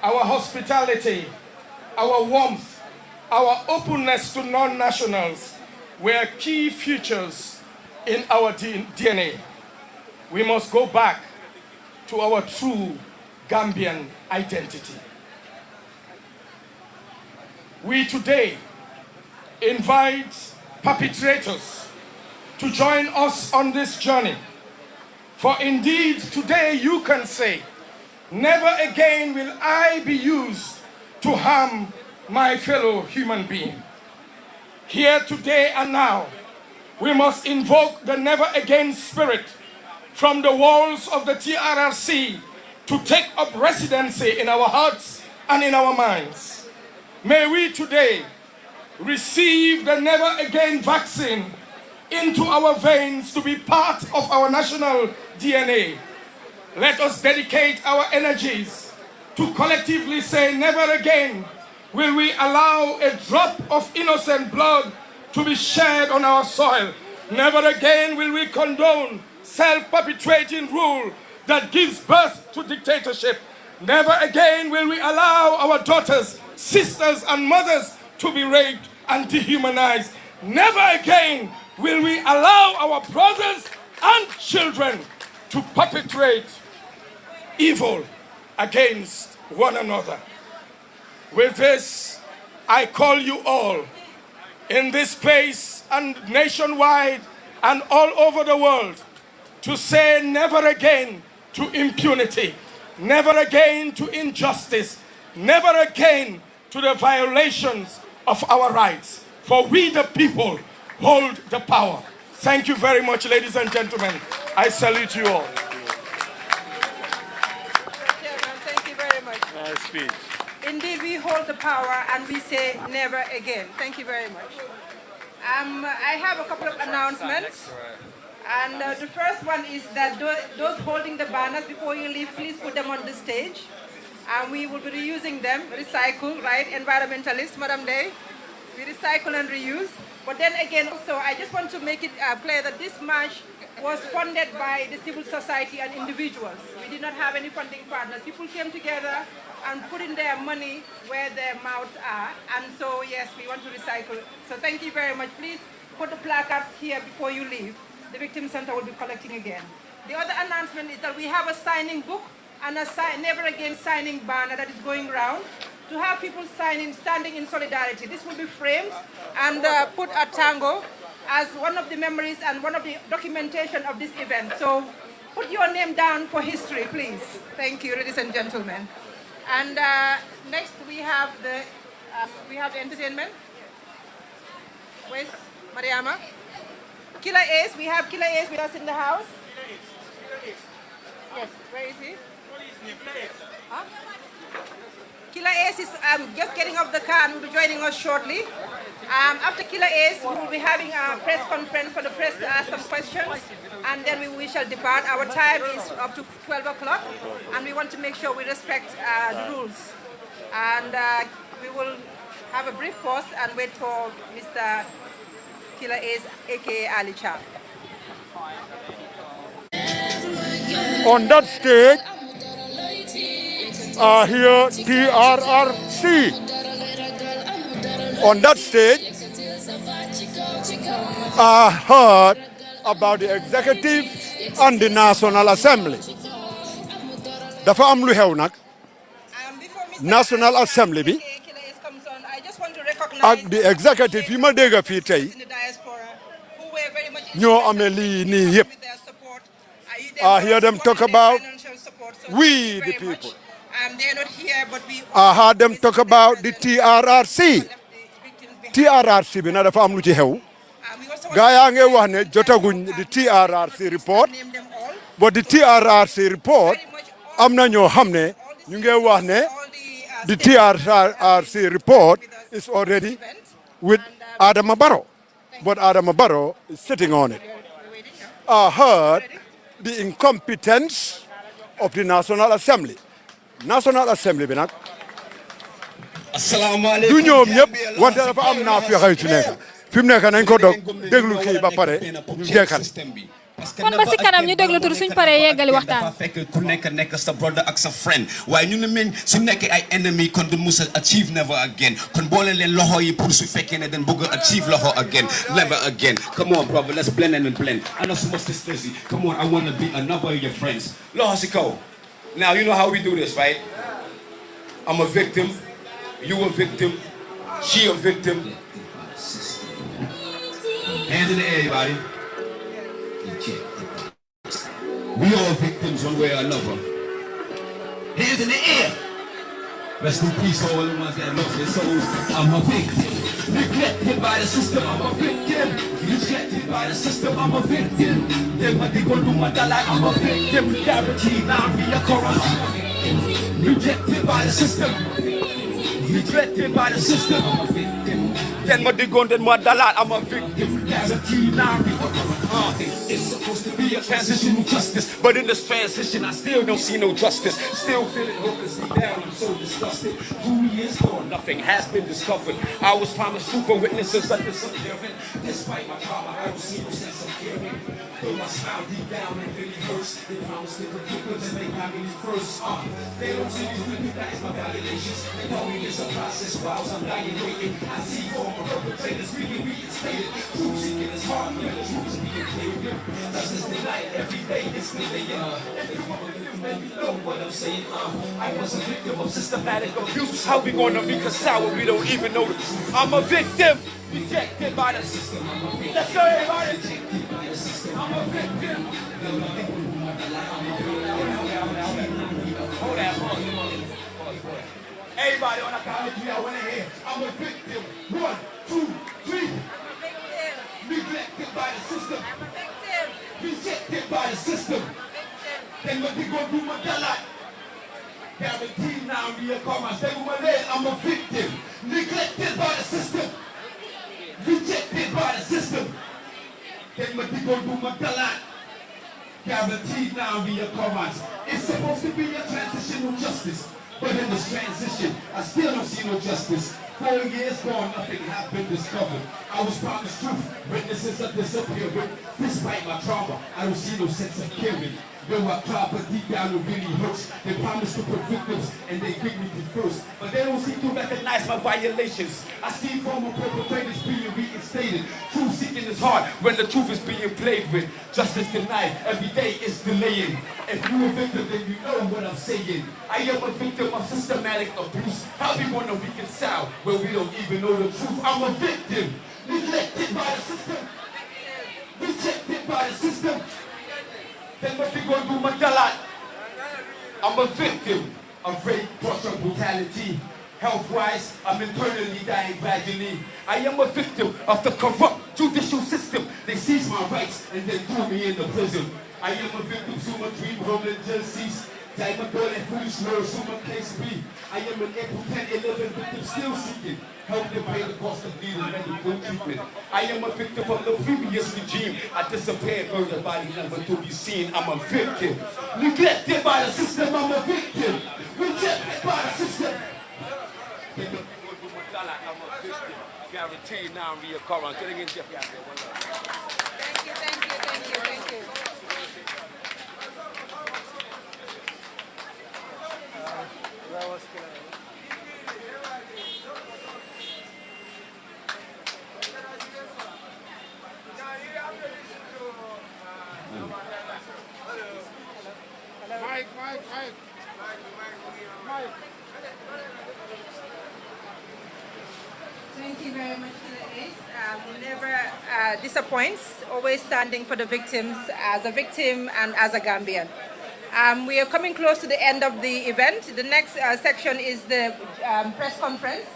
Our hospitality, our warmth, our openness to non-nationals were key features in our DNA. We must go back to our true Gambian identity. We today invite perpetrators to join us on this journey. For indeed, today you can say, never again will I be used to harm my fellow human being. Here today and now, we must invoke the never again spirit from the walls of the TRRC to take up residency in our hearts and in our minds. May we today receive the never again vaccine into our veins to be part of our national DNA. Let us dedicate our energies to collectively say never again will we allow a drop of innocent blood to be shed on our soil. Never again will we condone self-perpetuating rule that gives birth to dictatorship. Never again will we allow our daughters, sisters, and mothers to be raped and dehumanized. Never again will we allow our brothers and children to perpetrate evil against one another. With this, I call you all in this place and nationwide and all over the world to say never again to impunity, never again to injustice, never again to the violations of our rights. For we the people hold the power. Thank you very much, ladies and gentlemen. I salute you all. Thank you very much. Nice speech. Indeed, we hold the power and we say never again. Thank you very much. I have a couple of announcements. And the first one is that those holding the banners, before you leave, please put them on the stage. And we will be reusing them, recycle, right? Environmentalists, Madam Day. We recycle and reuse. But then again, also, I just want to make it clear that this march was funded by the civil society and individuals. We did not have any funding partners. People came together and put in their money where their mouths are. And so, yes, we want to recycle. So thank you very much. Please put the placards here before you leave. The Victim Center will be collecting again. The other announcement is that we have a signing book and a never again signing banner that is going around to have people signing, standing in solidarity. This will be framed and put at Tango as one of the memories and one of the documentation of this event. So put your name down for history, please. Thank you, ladies and gentlemen. And next we have the entertainment. Where's Mariama? Killer Ace, we have Killer Ace with us in the house. Yes, where is he? Huh? Killer Ace is just getting off the car and will be joining us shortly. After Killer Ace, we will be having a press conference for the press to ask some questions, and then we shall depart. Our time is up to 12 o'clock, and we want to make sure we respect the rules. And we will have a brief pause and wait for Mr. Killer Ace, aka Ali Chap. On that stage, here TRRC. On that stage, I heard about the executive and the National Assembly. Dafa am lu xew nak National Assembly bi ak the executive yi ma dégg fii tey ñoo amee lii nii yëpp. I hear them talk about we the people. They're not here, but we I heard them talk about the TRRC. TRRC bi na dafa am lu ci xew. Gaa yaa ngi wax ne jotaguñ the TRRC report, but the TRRC report am na ñoo xam ne ñu ngi wax ne the TRRC report is already with Adama Barrow, but Adama Barrow is sitting on it. I heard the incompetence of the National Assembly. National Assembly bi nag du ñoom ñëpp wante dafa am naa fi xëy ci nekk fi mu nekk nañ ko dog déglu kii ba pare ñu jeexal. kon ba si kanam ñu déglu tur suñ paree yeggali waxtaan. fekk ku nekk sa brother ak sa friend waaye ñu ne meñ su nekkee ay ennemi kon du musa achieve never again kon boole leen loxo yi pour su fekkee ne dañ bëgg achieve loxo again never again. Come on brother, let's blend and blend. I know suma sisters yi, come on, I wanna be another of your friends. Loxo si kaw. Now you know how we do this, right? I'm a victim, you a victim, she a victim. Hands in the air, everybody. We all victims one way or another. Hands in the air. Rest in peace, all the ones that lost their souls. I'm a victim. Neglected by the system, I'm a victim. Rejected by the system, I'm a victim. Then what they gonna do my like I'm a victim. Guaranteed now be a chorus. Rejected by the system. Rejected by the system, I'm a victim. Then what they gonna do my like I'm a victim. Guaranteed now be a chorus. It's supposed to be a transitional justice, but in this transition, I still don't see no justice. Still feeling hopelessly down, I'm so disgusted. 2 years gone, nothing has been discovered. I was promised truth for witnesses that disappearing. Despite my trauma, I don't see no sense of caring. Though I smile deep down, it really hurts. They promised they could keep us and they got me first. They don't see these people, that is my violations. They tell me it's a process while I'm dying waiting. I see former perpetrators being reinstated. Truth seeking is hard, when the truth is being clear. Justice denied every day, it's delaying. If you want to let me know what I'm saying, I was a victim of systematic abuse. How we gonna reconcile when we don't even know the truth? I'm a victim, rejected by the system. Let's go, everybody. I'm a victim. Hold that, everybody on the count of three, I want to hear. I'm a victim. 1, 2, 3. Neglected by the system. Rejected by the system. Then what we gonna do with that life? Guaranteed now be a karma. Say I'm a victim. Neglected by the system. Rejected by the system. Then what we gonna do with that life? Guaranteed now be a karma. It's supposed to be a transitional justice. But in this transition, I still don't see no justice. 4 years gone, nothing has been discovered. I was promised truth, witnesses are disappearing. Despite my trauma, I don't see no sense of caring. Though I try, but deep down it really hurts. They promise to put victims and they dignity first. But they don't seem to recognize my violations. I see former perpetrators being reinstated. Truth seeking is hard when the truth is being played with. Justice denied, every day is delaying. If you're a victim, then you know what I'm saying. I am a victim of systematic abuse. How we want to reconcile when we don't even know the truth? I'm a victim, neglected by the system, rejected by the system. Then what they gonna do, Mandela? I'm a victim of rape, torture, brutality. Health-wise, I'm internally dying gradually. I am a victim of the corrupt judicial system. They seize my rights and then threw me in the prison. I am a victim, Suma dream, Roman jerseys. Time ago, and foolish words, Suma case B. I am an April 10, 11 victim still seeking. Help them pay the cost of needing medical treatment. I am a victim from the previous regime. I disappeared, murdered, body never to be seen. I'm a victim. Neglected by the system, I'm a victim. Rejected by the system. I'm a victim. Guaranteed now reoccurrence. Thank you, thank you, thank you, thank you. Mike. Thank you very much, Ace. Never disappoints, always standing for the victims as a victim and as a Gambian. We are coming close to the end of the event. The next section is the press conference,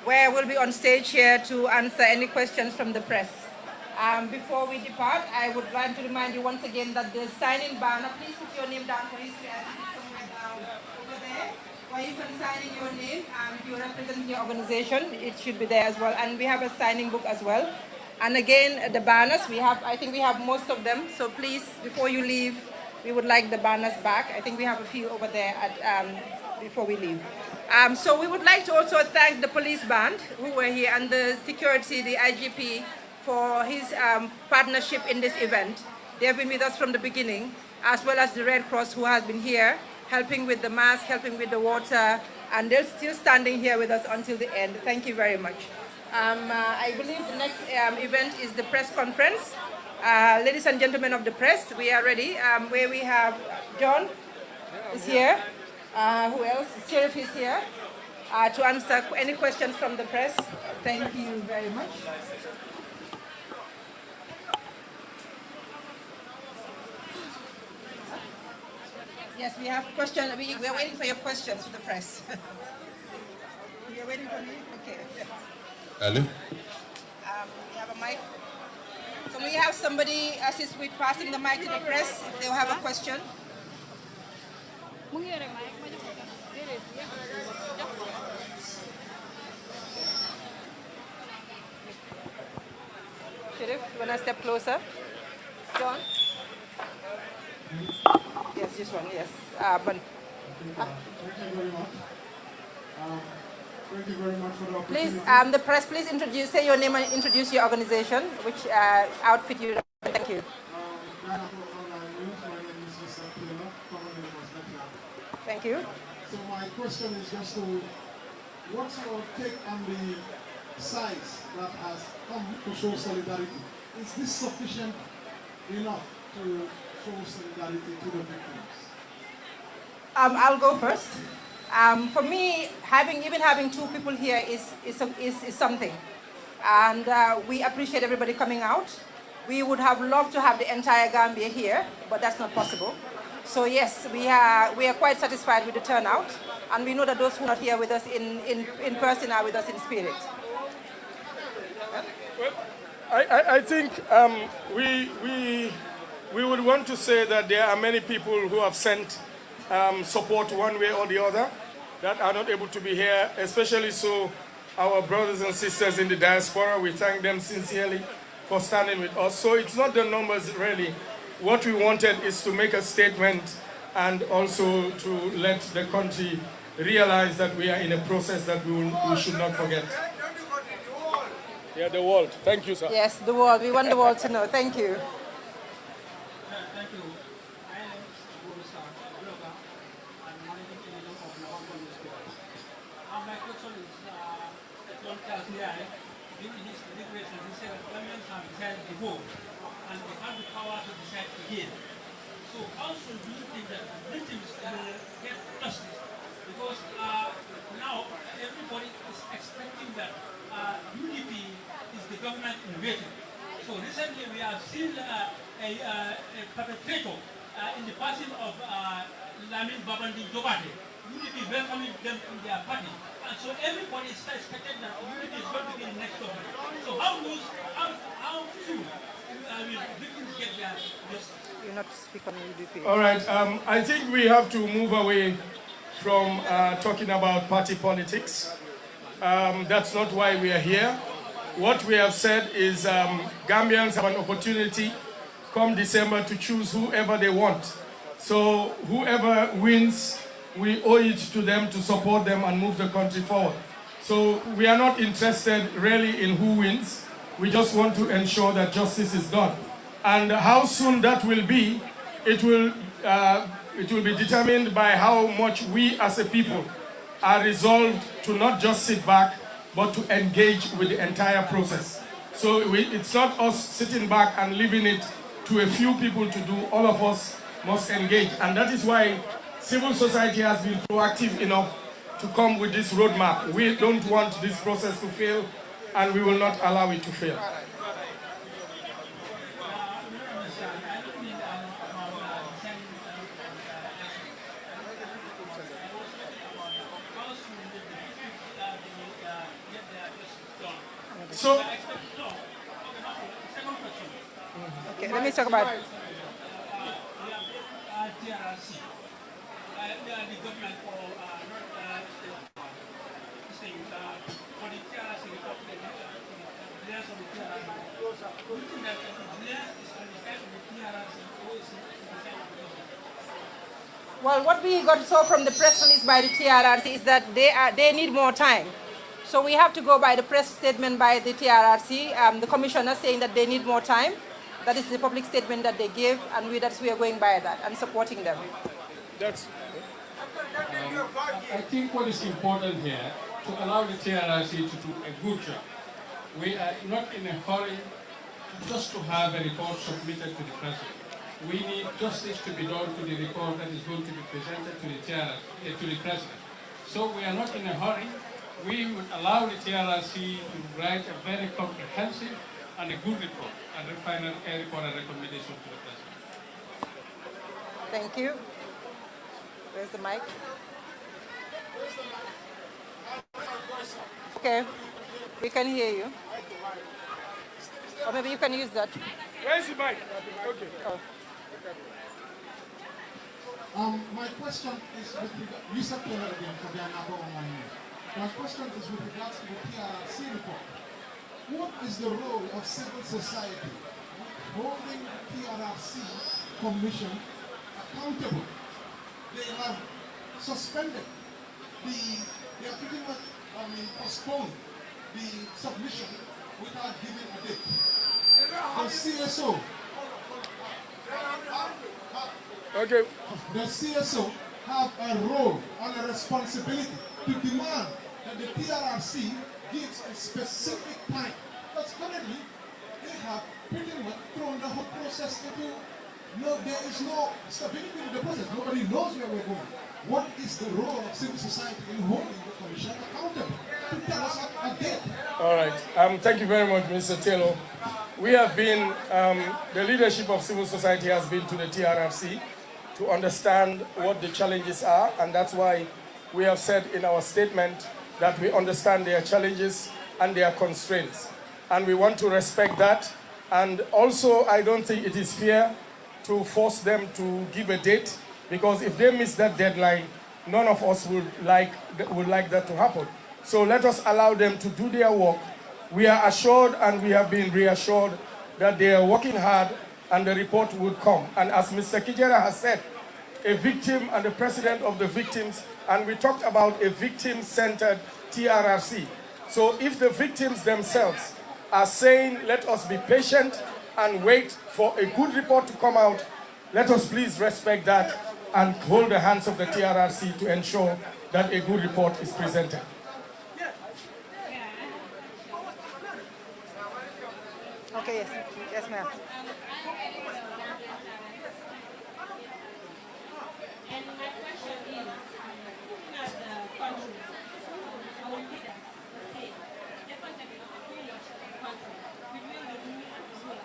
where we'll be on stage here to answer any questions from the press. Before we depart, I would like to remind you once again that the sign-in banner, please put your name down for history. I think it's somewhere down over there, where you can sign in your name. If you're representing your organization, it should be there as well. And we have a signing book as well. And again, the banners, I think we have most of them. So please, before you leave, we would like the banners back. I think we have a few over there before we leave. So we would like to also thank the police band who were here and the security, the IGP, for his partnership in this event. They have been with us from the beginning, as well as the Red Cross, who has been here, helping with the mask, helping with the water, and they're still standing here with us until the end. Thank you very much. I believe the next event is the press conference. Ladies and gentlemen of the press, we are ready, where we have John is here. Who else? Sheriff is here to answer any questions from the press. Thank you very much. Yes, we have questions. We are waiting for your questions to the press. We are waiting for you? Okay. Hello? We have a mic. Can we have somebody assist with passing the mic to the press if they have a question? Sheriff, you want to step closer? John? Yes, this one, yes. Thank you very much. Thank you very much for the opportunity. Please, the press, please say your name and introduce your organization, which outfit you. Thank you. Thank you. So my question is just to, what's your take on the size that has come to show solidarity? Is this sufficient enough to show solidarity to the victims? I'll go first. For me, having two people here is something, and we appreciate everybody coming out. We would have loved to have the entire Gambia here, but that's not possible. So yes, we are quite satisfied with the turnout, and we know that those who are not here with us in person are with us in spirit. Well, I think we would want to say that there are many people who have sent support one way or the other that are not able to be here, especially so our brothers and sisters in the diaspora. We thank them sincerely for standing with us. So it's not the numbers really. What we wanted is to make a statement and also to let the country realize that we are in a process that we should not forget. Yeah, the world. Thank you, sir. Yes, the world. We want the world to know. Thank you. Before, and they have the power to decide again. So how should we think that the victims will get justice? Because now everybody is expecting that UDP is the government in waiting. So recently we have seen a perpetrator in the passing of Lamin Babandi Jobate. UDP welcoming them in their party. And so everybody is expecting that UDP is going to be the next government. So how soon will victims get their justice? You're not speaking on UDP. All right. I think we have to move away from talking about party politics. That's not why we are here. What we have said is Gambians have an opportunity come December to choose whoever they want. So whoever wins, we owe it to them to support them and move the country forward. So we are not interested really in who wins. We just want to ensure that justice is done. And how soon that will be, it will be determined by how much we as a people are resolved to not just sit back, but to engage with the entire process. So it's not us sitting back and leaving it to a few people to do. All of us must engage. And that is why civil society has been proactive enough to come with this roadmap. We don't want this process to fail, and we will not allow it to fail. So, okay, let me talk about it. Well, what we saw from the press release by the TRRC is that they need more time. So we have to go by the press statement by the TRRC, the commissioner saying that they need more time. That is the public statement that they give, and we are going by that and supporting them. I think what is important here, to allow the TRRC to do a good job. We are not in a hurry just to have a report submitted to the president. We need justice to be done to the report that is going to be presented to the TRRC, to the president. So we are not in a hurry. We would allow the TRRC to write a very comprehensive and a good report, and a final report and recommendation to the president. Thank you. Where's the mic? Okay, we can hear you. Or maybe you can use that. Where's the mic? Okay. My question is with regard, you said to her again for the online. My question is with regards to the TRRC report. What is the role of civil society holding the TRRC commission accountable? They have suspended they are pretty much, postponed the submission without giving a date. The CSO, the CSO have a role and a responsibility to demand that the TRRC gives a specific time. Because currently, they have pretty much thrown the whole process into, there is no stability in the process. Nobody knows where we're going. What is the role of civil society in holding the commission accountable to tell us a date? All right. Thank you very much, Mr. Taylor. We have been, the leadership of civil society has been to the TRRC to understand what the challenges are, and that's why we have said in our statement that we understand their challenges and their constraints. And we want to respect that. And also, I don't think it is fair to force them to give a date, because if they miss that deadline, none of us would like that to happen. So let us allow them to do their work. We are assured and we have been reassured that they are working hard and the report would come. And as Mr. Kijera has said, a victim and the president of the victims, and we talked about a victim-centered TRRC. So if the victims themselves are saying, let us be patient and wait for a good report to come out, let us please respect that and hold the hands of the TRRC to ensure that a good report is presented. Okay, yes. Yes, ma'am. And my question is, looking at the country, our leaders, the state, definitely pretty much a country between the rule and the ruler.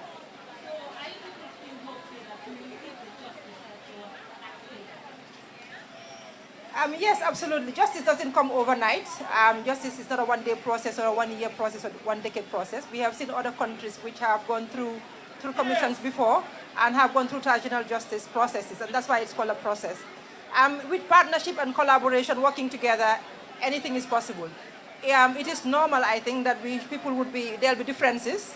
So are you still hopeful that we will get the justice that you're asking? Yes, absolutely. Justice doesn't come overnight. Justice is not a one-day process or a one-year process or one-decade process. We have seen other countries which have gone through commissions before and have gone through tribunal justice processes, and that's why it's called a process. With partnership and collaboration, working together, anything is possible. It is normal, I think, that there'll be differences.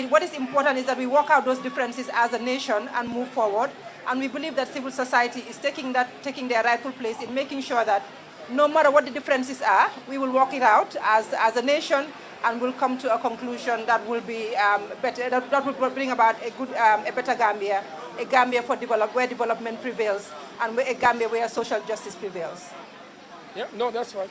What is important is that we work out those differences as a nation and move forward. And we believe that civil society is taking their rightful place in making sure that no matter what the differences are, we will work it out as a nation and will come to a conclusion that will be better, that will bring about a better Gambia, a Gambia where development prevails, and a Gambia where social justice prevails. Yeah, no, that's right.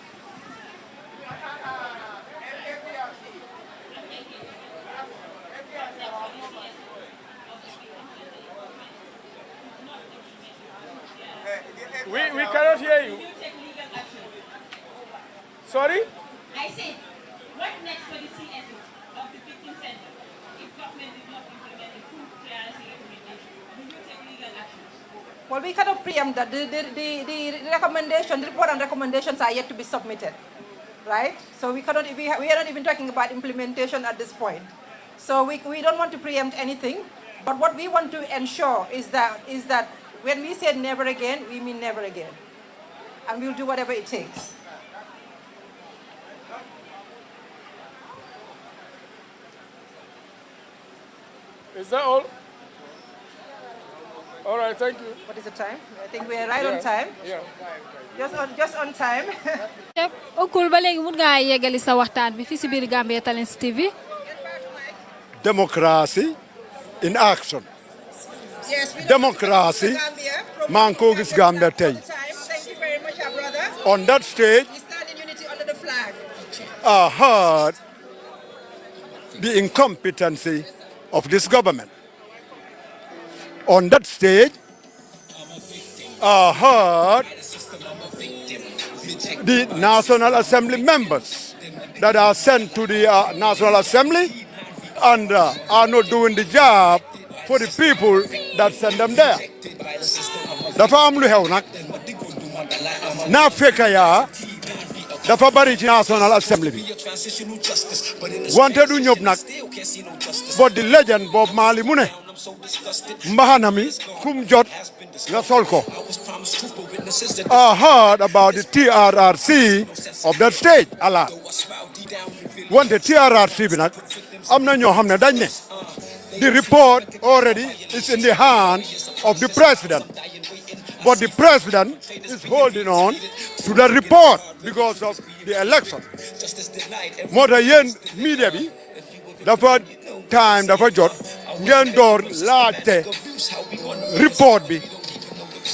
We cannot hear you. Sorry? I said, what next for the CSO of the victim center if government did not implement a full TRRC recommendation? Will you take legal actions? Well, we cannot preempt that. The recommendation, the report and recommendations are yet to be submitted, right? So we are not even talking about implementation at this point. So we don't want to preempt anything. But what we want to ensure is that when we say never again, we mean never again. And we'll do whatever it takes. Is that all? All right, thank you. What is the time? I think we're right on time. Yeah. Just on time. Okul ba léegi mun ngaa yeggali sa waxtaan bi fii si biir Gambia Talents TV. Democracy in action. Yes, we Democracy, Mankogis Gambia Tay. Thank you very much, our brother. On that stage, We stand in unity under the flag. I heard the incompetency of this government. On that stage, I heard the National Assembly members that are sent to the National Assembly and are not doing the job for the people that send them there. Dafa am lu xew nag na fekk yaa dafa bari ci National Assembly bi wante du ñëpp nag but the legend Bob Marley mu ne mbaxana mi kum jot nga sol ko. I heard about the TRRC of that state Allah wante TRRC bi nag am na ñoo xam ne dañ ne the report already is in the hands of the president. But the president is holding on to the report because of the election. Moo tax yéen media bi dafa time dafa jot ngeen door laajte report bi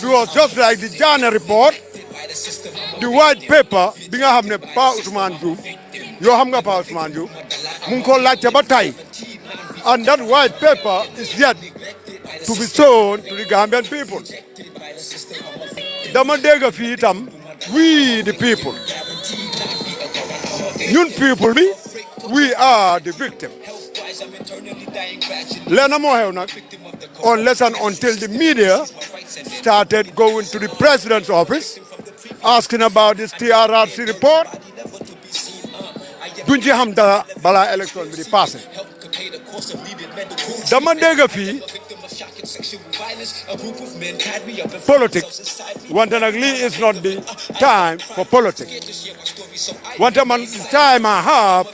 because just like the Jammeh report the white paper bi nga xam ne Pa Ousmane Diouf yoo xam nga Pa Ousmane Diouf mu ngi ko laajte ba tey and that white paper is yet to be shown to the Gambian people. Dama dégg fii itam we the people ñun people bi we are the victim. Leena moo xew nag unless and until the media started going to the president's office asking about this TRRC report duñ ci xam dara balaa élection bi di passé. Dama dégg fii politics wante nag lii is not the time for politics wante man the time I have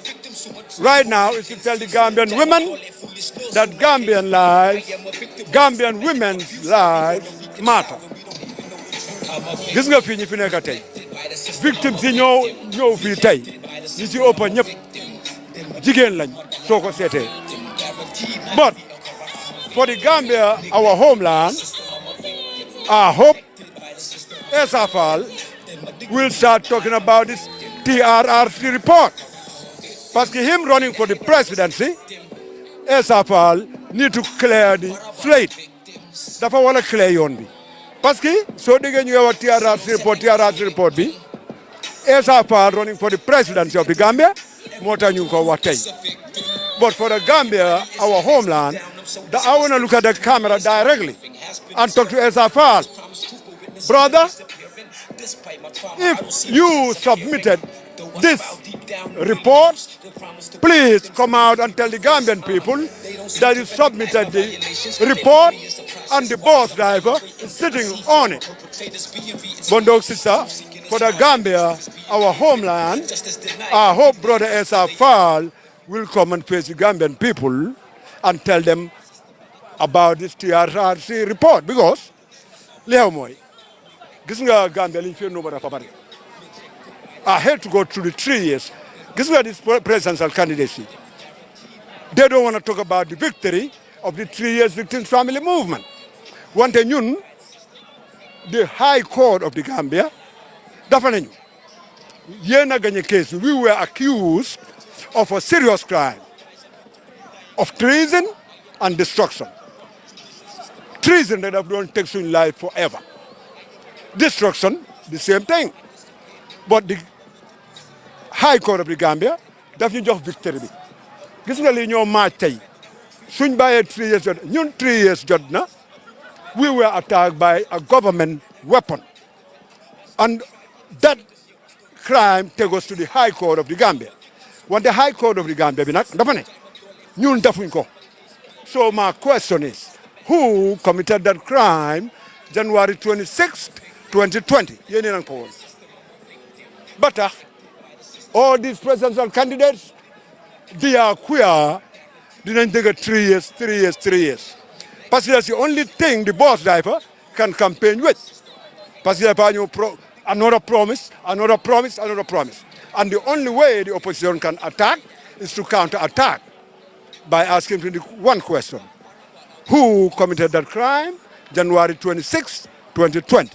right now is to tell the Gambian women that Gambian lives, Gambian women's lives matter. Gis nga fii ñi fi nekk tey victimes yi ñëw fii tey ñi ci ëpp ñëpp jigéen lañ soo ko seetee but for the Gambia, our homeland, I hope SFL will start talking about this TRRC report. Because him running for the presidency, SFL need to clear the slate. Dafa wala clear yoon bi. Parce que so dégg ñu wax TRRC report bi, SFL running for the presidency of the Gambia, moo tax ñu ko wax tey. But for the Gambia, our homeland, I want to look at the camera directly and talk to SFL. Brother, if you submitted this report, please come out and tell the Gambian people that you submitted the report and the bus driver is sitting on it. Bondok sister, for the Gambia, our homeland, I hope Brother SFL will come and face the Gambian people and tell them about this TRRC report because leew mooy gis nga Gambia liñ fi nuba dafa bari. I hate to go through the 3 years. Gis nga this presidential candidacy. They don't want to talk about the victory of the 3 years victims family movement. Wante ñun the High Court of the Gambia dafa nañu yéen a gagné case we were accused of a serious crime of treason and destruction. Treason that have don't take such life forever. Destruction, the same thing. But the High Court of the Gambia daf ñu jox victory bi. Gis nga li ñoo maaj tey suñ bàyyee 3 years jot ñun 3 years jot na we were attacked by a government weapon and that crime take us to the High Court of the Gambia. When the High Court of the Gambia bi nag dafa ne ñun defuñ ko. So my question is, who committed that crime January 26, 2020? Yéen a ngi ko woon. Ba tax all these presidential candidates they are queer dinañ dégg 3 years. Parce que that's the only thing the boss driver can campaign with. Parce que another promise, another promise, another promise. And the only way the opposition can attack is to counter-attack by asking one question. Who committed that crime? January 26, 2020.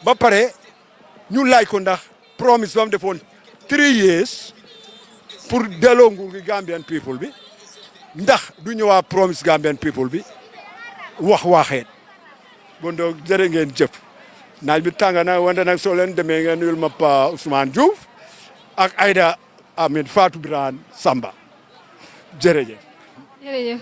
Ba pare ñu laaj ko ndax promise bam defoon 3 years pour delloo nguur gi Gambian people bi ndax du ñëwaa promise Gambian people bi wax waxeet bon donc jërë ngeen jëf naaj bi tàng na wante nag soo leen demee ngeen nuyul ma Pa Ousmane Diouf ak Aida Amin Fatou Birane Samba jërëjëf. jërëjëf.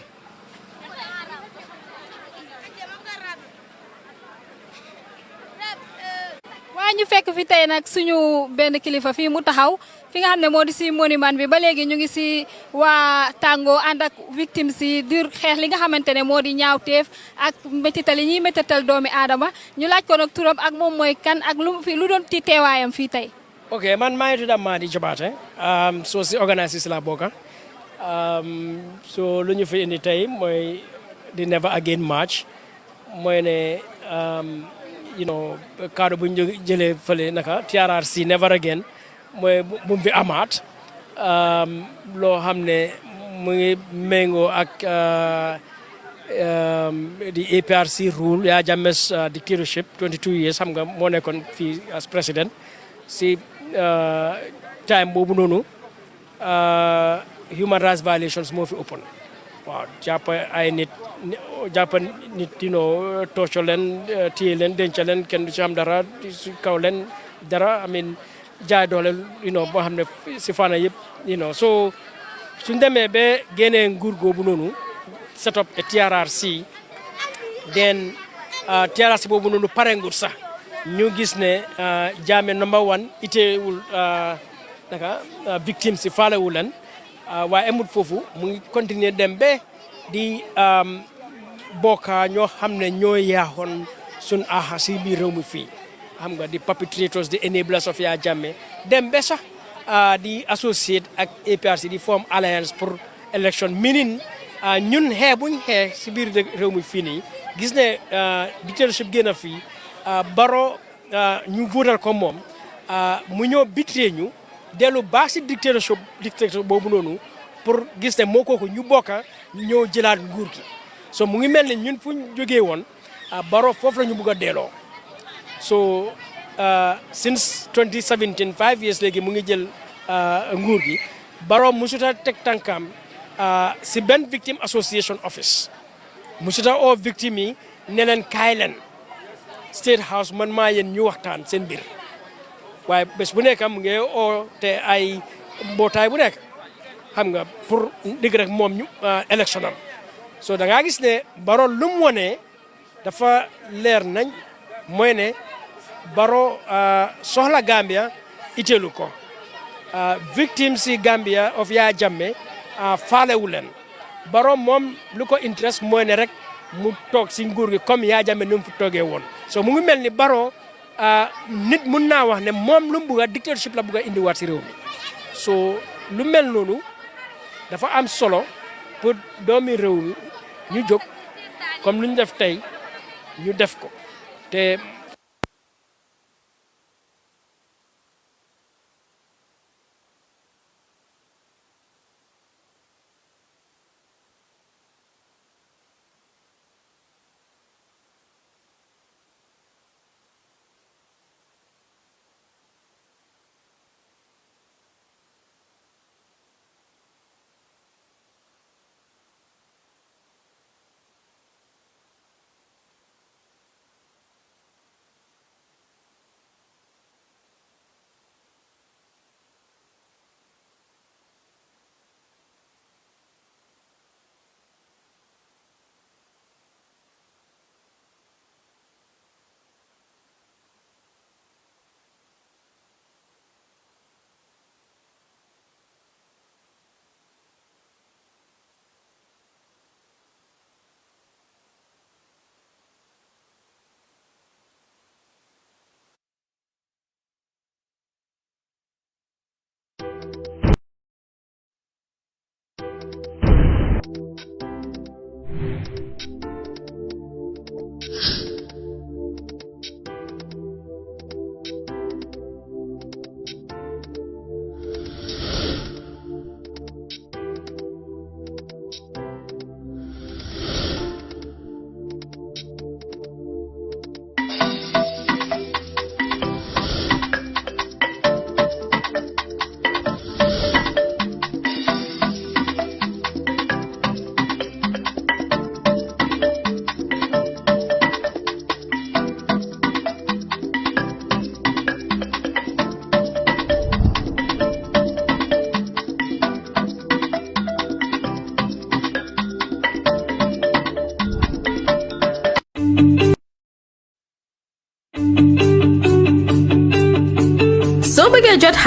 waa ñu fekk fi tey nag suñu benn kilifa fii mu taxaw fi nga xam ne moo di si monument bi ba léegi ñu ngi si waa Tango ànd ak victime si dir xeex li nga xamante ne moo di ñaawteef ak métital yi ñuy métital doomi aadama ñu laaj ko nag turam ak moom mooy kan ak lu doon ci teewaayam fii tey. ok man maa ngi tudd Madi Jobaate soo si organise la bokka so lu ñu fi indi tey mooy di Never Again March mooy ne kaddu bu ñu jëlee fële naka TRRC Never Again mooy bu mu fi amaat loo xam ne mu ngi méngoo ak di APRC rule Yaya Jammeh's dictatorship 22 years xam nga moo nekkoon fii as président si time boobu noonu human rights violations moo fi ëppoon waaw jàpp ay nit torture leen téye leen denc leen kenn du ci am dara su kaw leen dara amin jaay doole boo xam ne si fànn yëpp so suñ demee ba génnee nguur goobu noonu set up a TRRC then TRRC boobu noonu pare nguur sax ñu gis ne Jammeh number one itewul victime si faalewu leen waaye amul foofu mu ngi continuer dem ba di bokka ñoo xam ne ñoo yaaxoon sun aha si biir réew mi fii xam nga di perpetrators di enablers of Yaya Jammeh dem ba sax di associate ak APRC di form alliance pour election meaning ñun xee buñ xee si biir réew mi fii nii gis ne dictatorship génn fii Barrow ñu votal ko moom mu ñëw bitree ñu dellu baax si dictatorship boobu noonu pour gis ne moo kooku ñu bokka ñëw jëlaat nguur gi so mu ngi mel ni ñun fu ñu jógee woon Barrow foofu la ñu bugg a delloo so since 2017 5 years léegi mu ngi jël nguur gi Barrow musuta teg tànkam si benn victim association office musuta oo victime yi ne leen kaay leen State House man maa yéen ñu waxtaan seen mbir waaye bés bu nekk mu ngi oo te ay mbootaay bu nekk xam nga pour digg rek moom ñu élection am so da ngaa gis ne Barrow lu mu wone dafa leer nañ mooy ne Barrow soxla Gambia itteelu ko victime si Gambia of Yaya Jammeh faalewu leen Barrow moom lu ko interest mooy ne rek mu toog si nguur gi comme Yaya Jammeh nu mu fi toogee woon so mu ngi mel ni Barrow nit mun naa wax ne moom lu mu bugg a dictatorship la bugg a indiwaat si réew mi so lu mel noonu dafa am solo pour doomi réew mi ñu jóg comme lu ñu def tey ñu def ko te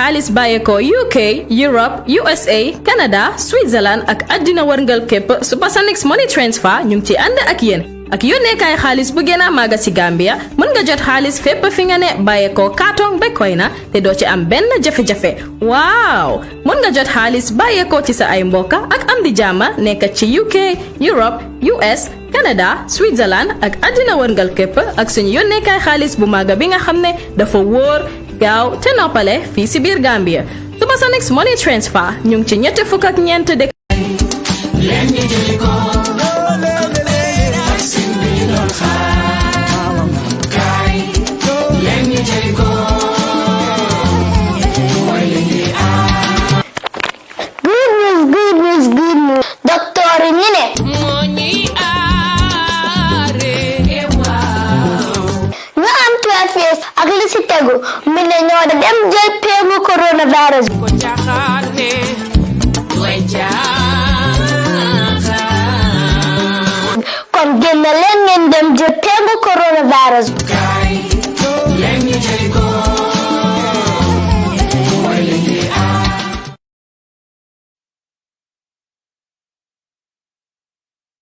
xaalis bàyyeekoo UK Europe USA Canada Switzerland ak àddina wërngal képp Supersonix Money Transfer ñu ngi ci ànd ak yéen ak yónneekaay xaalis bu gën a màgg ci Gambia mën nga jot xaalis fépp fi nga ne bàyyeekoo kaatong ba koy na te doo ci am benn jafe-jafe waaw mën nga jot xaalis bàyyeekoo ci sa ay mbokka ak am di jàmma nekk ci UK Europe US Canada Switzerland ak àddina wërngal képp ak suñu yónneekaay xaalis bu màgg bi nga xam ne dafa wóor gaaw te noppale fii ci biir Gambia Supersonix Money Transfer ñu ngi ci ñetti fukk ak ñeent dëkk good news docteur yi ñu ne ñu am 12 years ak li ci tegu mi ne ñoo dem jël peegu coronavirus kon génn leen ngeen dem jël peegu coronavirus